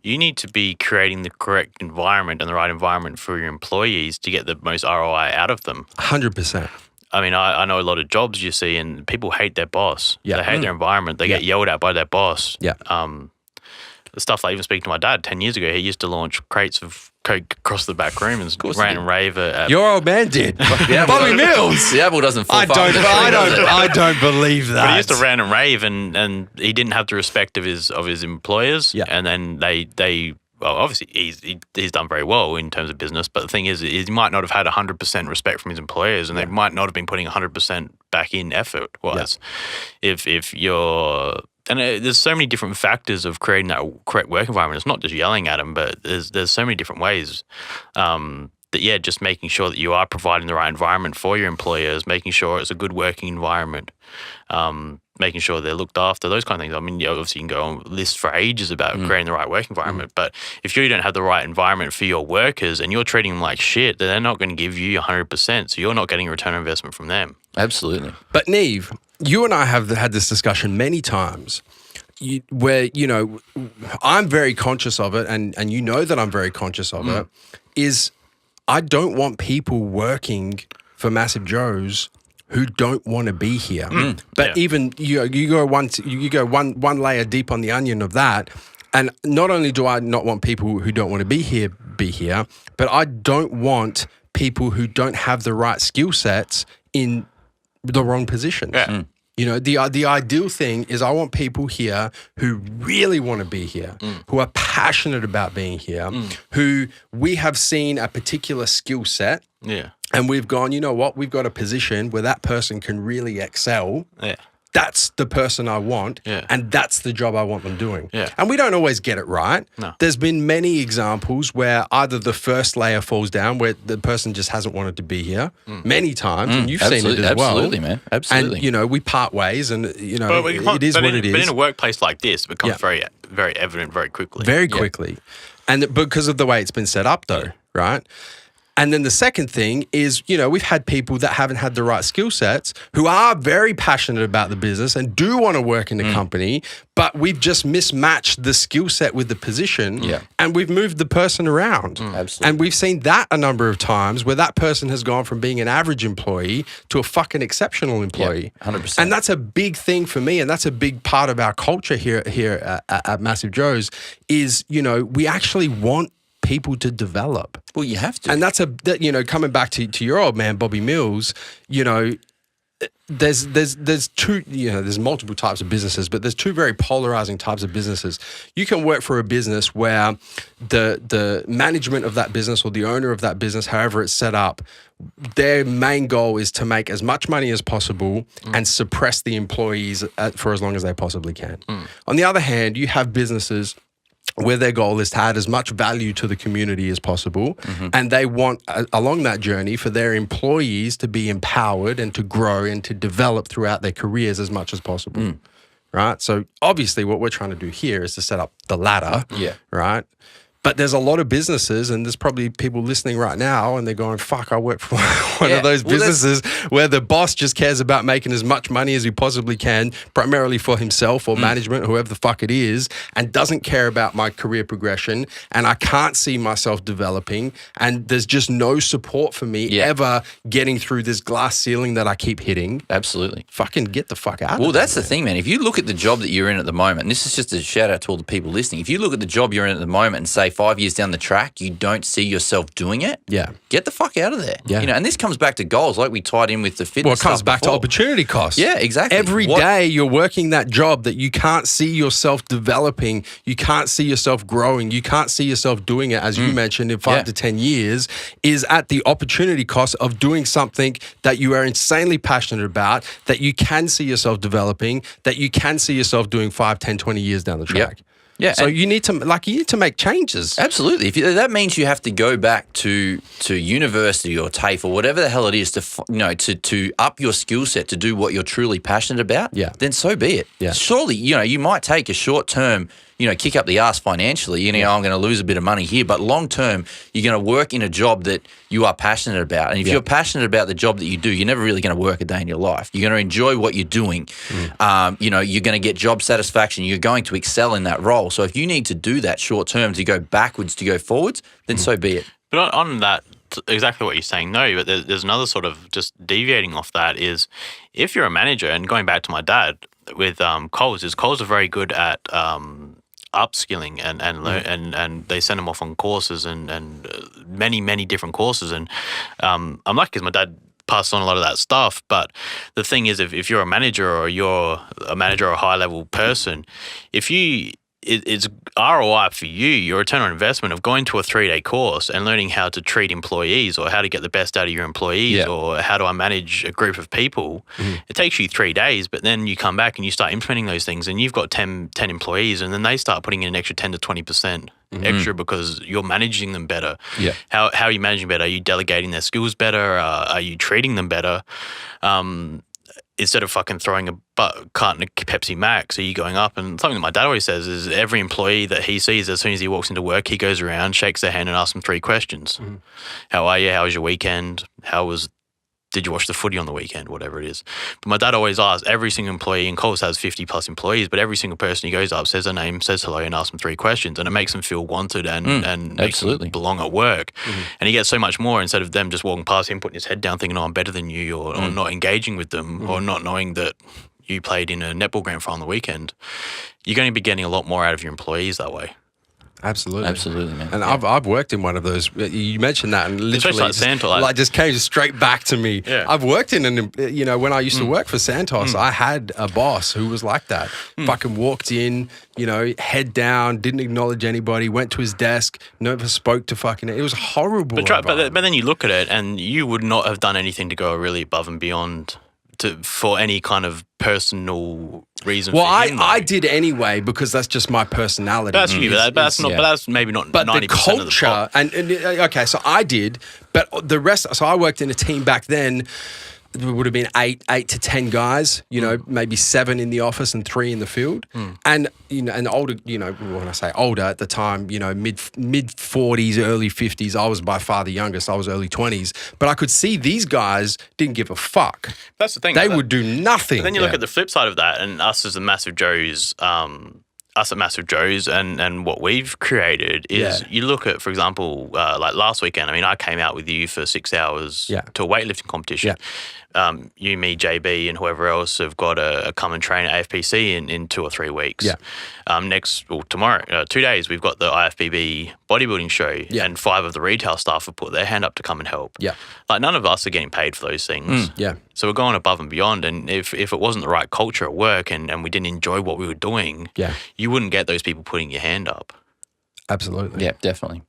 you need to be creating the correct environment and the right environment for your employees to get the most ROI out of them. 100%. I mean, I know a lot of jobs you see, and people hate their boss. They hate their environment. They get yelled at by their boss. The stuff like even speaking to my dad 10 years ago, he used to launch crates of Coke across the back room and ran and rave at Your old man did. Bobby Mills. The apple doesn't fall I far from the tree, does it? don't believe that. But he used to rant and rave, and he didn't have the respect of his employers. And then they well, obviously he's done very well in terms of business. But the thing is, he might not have had 100% respect from his employers, and they might not have been putting 100% back in effort. If you're there's so many different factors of creating that correct work environment. It's not just yelling at them, but there's so many different ways. Just making sure that you are providing the right environment for your employers, making sure it's a good working environment, making sure they're looked after, those kind of things. I mean, obviously you can go on lists for ages about creating the right work environment, but if you don't have the right environment for your workers and you're treating them like shit, then they're not going to give you 100%, so you're not getting a return on investment from them. Absolutely. But Neve, you and I have had this discussion many times where, I'm very conscious of it, and you know that I'm very conscious of it, is I don't want people working for Massive Joes who don't want to be here. But even you go one layer deep on the onion of that, and not only do I not want people who don't want to be here, but I don't want people who don't have the right skill sets in the wrong positions. The ideal thing is I want people here who really want to be here, who are passionate about being here, who we have seen a particular skill set. And we've gone, you know what? We've got a position where that person can really excel. That's the person I want, and that's the job I want them doing. And we don't always get it right. No. There's been many examples where either the first layer falls down, where the person just hasn't wanted to be here many times, and you've seen it as well. Absolutely, man. Absolutely. And, we part ways, and, it is what it is. But in a workplace like this, it becomes very, very evident very quickly. Very quickly. And because of the way it's been set up, though, right? And then the second thing is, we've had people that haven't had the right skill sets who are very passionate about the business and do want to work in the company, but we've just mismatched the skill set with the position and we've moved the person around. Absolutely. And we've seen that a number of times where that person has gone from being an average employee to a fucking exceptional employee. 100%. And that's a big thing for me, and that's a big part of our culture here at Massive Joes is, we actually want people to develop. Well, you have to. And that's coming back to your old man, Bobby Mills, there's two, there's multiple types of businesses, but there's two very polarizing types of businesses. You can work for a business where the management of that business or the owner of that business, however it's set up, their main goal is to make as much money as possible and suppress the employees for as long as they possibly can. On the other hand, you have businesses where their goal is to add as much value to the community as possible. And they want, along that journey, for their employees to be empowered and to grow and to develop throughout their careers as much as possible. Right? So obviously what we're trying to do here is to set up the ladder. Right? But there's a lot of businesses, and there's probably people listening right now, and they're going, fuck, I work for one of those businesses where the boss just cares about making as much money as he possibly can, primarily for himself or management, whoever the fuck it is, and doesn't care about my career progression, and I can't see myself developing, and there's just no support for me ever getting through this glass ceiling that I keep hitting. Absolutely. Fucking get the fuck out of it. Well, that's the thing, man. If you look at the job that you're in at the moment, and this is just a shout out to all the people listening, if you look at the job you're in at the moment and say 5 years down the track, you don't see yourself doing it, get the fuck out of there. Yeah. You know, and this comes back to goals, like we tied in with the fitness. Well, it comes stuff back to before. opportunity cost. Yeah, exactly. Every day you're working that job that you can't see yourself developing, you can't see yourself growing, you can't see yourself doing it, as you mentioned, in 5 to 10 years, is at the opportunity cost of doing something that you are insanely passionate about, that you can see yourself developing, that you can see yourself doing 5, 10, 20 years down the track. Yeah. So you need to make changes. Absolutely. That means you have to go back to university or TAFE or whatever the hell it is to up your skill set to do what you're truly passionate about. Yeah. Then so be it. Yeah. Surely, you might take a short term, kick up the ass financially. I'm going to lose a bit of money here, but long term, you're going to work in a job that you are passionate about. And if you're passionate about the job that you do, you're never really going to work a day in your life. You're going to enjoy what you're doing. You're going to get job satisfaction. You're going to excel in that role. So if you need to do that short term to go backwards to go forwards, then so be it. But on that, exactly what you're saying, no, but there's another sort of just deviating off that is if you're a manager, and going back to my dad with Coles are very good at upskilling and they send them off on courses and many different courses. And I'm lucky because my dad passed on a lot of that stuff. But the thing is, if you're a manager or you're a manager or a high level person, it's ROI for you, your return on investment of going to a 3-day course and learning how to treat employees or how to get the best out of your employees or how do I manage a group of people. It takes you 3 days, but then you come back and you start implementing those things and you've got 10 employees and then they start putting in an extra 10 to 20% extra because you're managing them better. Yeah. How are you managing better? Are you delegating their skills better? Are you treating them better? Instead of fucking throwing a carton of Pepsi Max, are you going up? And something that my dad always says is every employee that he sees, as soon as he walks into work, he goes around, shakes their hand and asks them 3 questions. How are you? How was your weekend? Did you watch the footy on the weekend? Whatever it is. But my dad always asks every single employee, and Coles has 50 plus employees, but every single person he goes up, says their name, says hello and asks them 3 questions. And it makes them feel wanted and makes them belong at work. And he gets so much more instead of them just walking past him, putting his head down thinking, oh, I'm better than you or not engaging with them or not knowing that you played in a netball grand final on the weekend. You're going to be getting a lot more out of your employees that way. Absolutely, man. And I've worked in one of those. You mentioned that, and literally like Santos, just came straight back to me. Yeah. I've worked in when I used to work for Santos, I had a boss who was like that. Fucking walked in, head down, didn't acknowledge anybody, went to his desk, never spoke to fucking. It was horrible. But then you look at it, and you would not have done anything to go really above and beyond for any kind of personal reason. Well, for him, I did anyway because that's just my personality. That's you. But that's maybe not. But 90% the culture, of the okay, so I did, but the rest. So I worked in a team back then. It would have been 8 to 10 guys, maybe 7 in the office and 3 in the field. And, and older, when I say older at the time, mid 40s, early 50s, I was by far the youngest. I was early 20s. But I could see these guys didn't give a fuck. That's the thing. They would do nothing. And then you look at the flip side of that, and us as the MassiveJoes, us at MassiveJoes and what we've created is you look at, for example, like last weekend, I came out with you for 6 hours to a weightlifting competition. You, me, JB, and whoever else have got a come and train at AFPC in 2 or 3 weeks. Tomorrow, 2 days, we've got the IFBB bodybuilding show, and 5 of the retail staff have put their hand up to come and help. Like none of us are getting paid for those things. So we're going above and beyond. And if it wasn't the right culture at work and we didn't enjoy what we were doing, you wouldn't get those people putting your hand up. Absolutely. Yeah, definitely.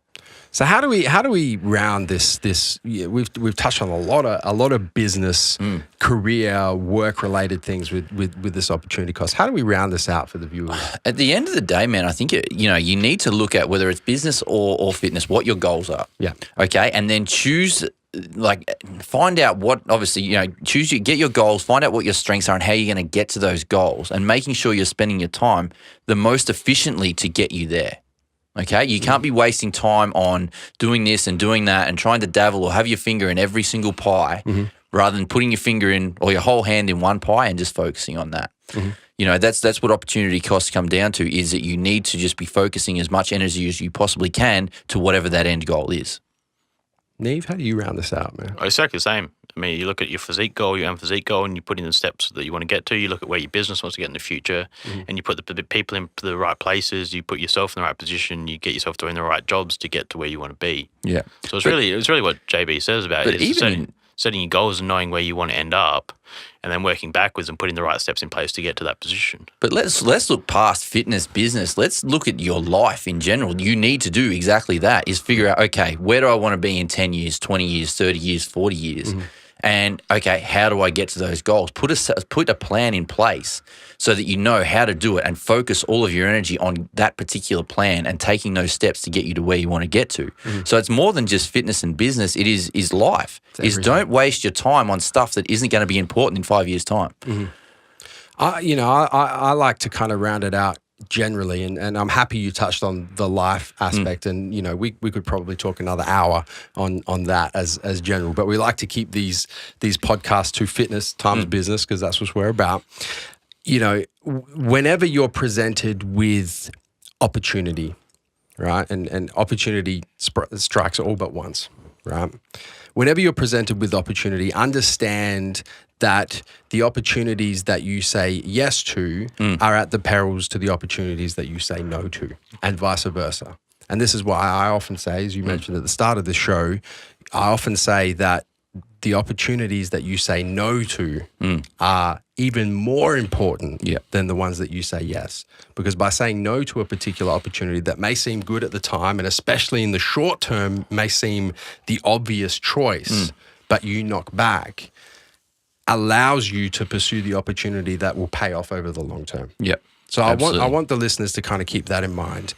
So how do we round this? We've touched on a lot of business, career, work related things with this opportunity cost. How do we round this out for the viewers? At the end of the day, man, I think you need to look at whether it's business or fitness, what your goals are. Yeah. Okay, and then choose. Find out what, obviously, get your goals, find out what your strengths are and how you're going to get to those goals, and making sure you're spending your time the most efficiently to get you there. Okay, you can't be wasting time on doing this and doing that and trying to dabble or have your finger in every single pie rather than putting your finger in or your whole hand in one pie and just focusing on that. You know, that's what opportunity costs come down to, is that you need to just be focusing as much energy as you possibly can to whatever that end goal is. Neve, how do you round this out, man? Exactly the same. I mean, you look at your physique goal, your own physique goal, and you put in the steps that you want to get to. You look at where your business wants to get in the future, and you put the people in the right places. You put yourself in the right position. You get yourself doing the right jobs to get to where you want to be. Yeah. So it's really what JB says about it. Is setting your goals and knowing where you want to end up, and then working backwards and putting the right steps in place to get to that position. But let's look past fitness business. Let's look at your life in general. You need to do exactly that, is figure out, okay, where do I want to be in 10 years, 20 years, 30 years, 40 years? And, okay, how do I get to those goals? Put a plan in place so that you know how to do it and focus all of your energy on that particular plan and taking those steps to get you to where you want to get to. So it's more than just fitness and business. It is life. Don't waste your time on stuff that isn't going to be important in 5 years' time. I like to kind of round it out generally, and I'm happy you touched on the life aspect, and you know we could probably talk another hour on that as general, but we like to keep these podcasts to fitness times business, because that's what we're about. You know, whenever you're presented with opportunity, right, and opportunity strikes all but once, right? Whenever you're presented with opportunity, understand that the opportunities that you say yes to are at the perils to the opportunities that you say no to, and vice versa. And this is why I often say, as you mentioned at the start of the show, I often say that the opportunities that you say no to are even more important than the ones that you say yes. Because by saying no to a particular opportunity that may seem good at the time, and especially in the short term may seem the obvious choice, but you knock back, allows you to pursue the opportunity that will pay off over the long term. Yep. So I want the listeners to kind of keep that in mind.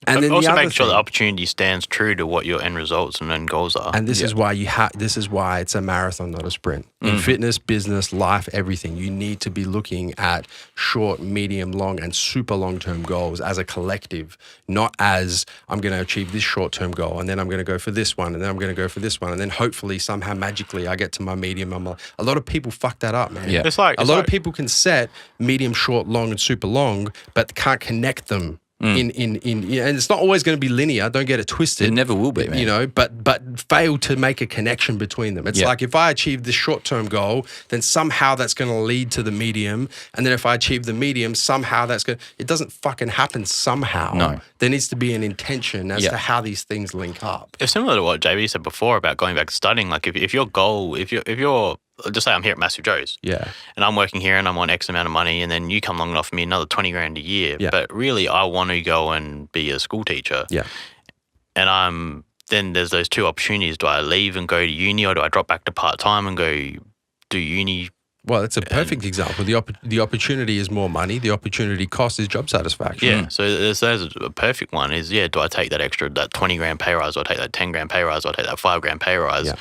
And then also the make sure the opportunity stands true to what your end results and end goals are. And this is why this is why it's a marathon, not a sprint. In fitness, business, life, everything, you need to be looking at short, medium, long, and super long-term goals as a collective, not as I'm going to achieve this short-term goal, and then I'm going to go for this one, and then I'm going to go for this one, and then hopefully somehow magically I get to my medium. A lot of people fuck that up, man. Yeah. A lot of people can set medium, short, long, and super long, but can't connect them. And it's not always going to be linear. Don't get it twisted. It never will be, man. You know, but fail to make a connection between them. It's like if I achieve this short-term goal, then somehow that's going to lead to the medium, and then if I achieve the medium, somehow that's going. It doesn't fucking happen somehow. No, there needs to be an intention as to how these things link up. It's similar to what JB said before about going back to studying. Like if your goal, if you're just say I'm here at MassiveJoes, and I'm working here and I'm on X amount of money, and then you come along and offer me another 20 grand a year, but really I want to go and be a school teacher, and then there's those two opportunities. Do I leave and go to uni, or do I drop back to part-time and go do uni? Well, it's a perfect example. The opportunity is more money. The opportunity cost is job satisfaction. Yeah, so there's a perfect one is, do I take that 20 grand pay rise, or I take that 10 grand pay rise, or I take that 5 grand pay rise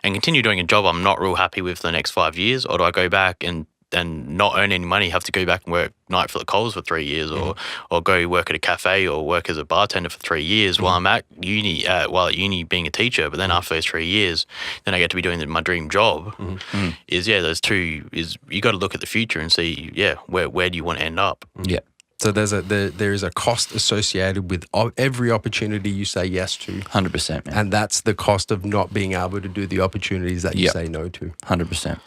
and continue doing a job I'm not real happy with for the next 5 years, or do I go back and not earn any money, have to go back and work night for the Coles for 3 years, or go work at a cafe or work as a bartender for 3 years while I'm at uni being a teacher. But then after those 3 years, then I get to be doing my dream job. Those two is you got to look at the future and see where do you want to end up. Yeah. So there is a cost associated with every opportunity you say yes to. 100%, man. And that's the cost of not being able to do the opportunities that you say no to. 100%.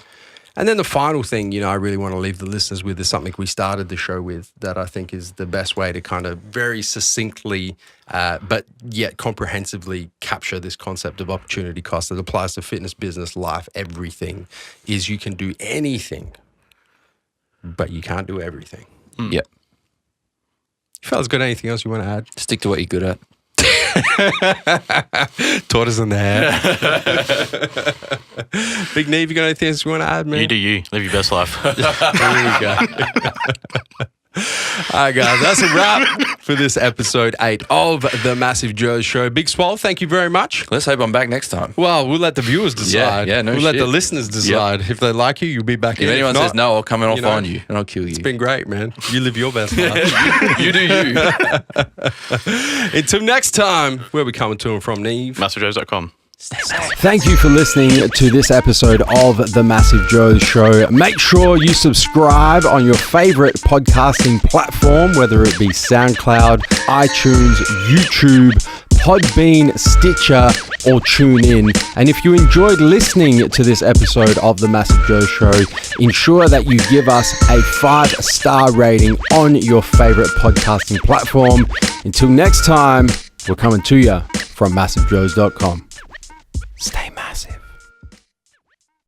And then the final thing, I really want to leave the listeners with is something we started the show with that I think is the best way to kind of very succinctly, but yet comprehensively capture this concept of opportunity cost that applies to fitness, business, life, everything, is you can do anything, but you can't do everything. Yep. You fellas got anything else you want to add? Stick to what you're good at. Tortoise in the hair. Big Neve, you got anything else you want to add, man? You do you. Live your best life. There you go. All right, guys, that's a wrap for this episode 8 of the Massive Joes Show. Big Swole, thank you very much. Let's hope I'm back next time. Well, we'll let the viewers decide. Yeah, no We'll let shit. the listeners decide. If they like you, you'll be back If in. anyone If says not, no, I'll come and I'll you know, find you and I'll kill you. it's been great, man. You live your best life. You do you. Until next time, where are we coming to and from, Neve? MassiveJoes.com. Thank you for listening to this episode of the Massive Joes Show. Make sure you subscribe on your favorite podcasting platform, whether it be SoundCloud, iTunes, YouTube, Podbean, Stitcher, or TuneIn. And if you enjoyed listening to this episode of the Massive Joes Show, ensure that you give us a 5-star rating on your favorite podcasting platform. Until next time, we're coming to you from MassiveJoes.com.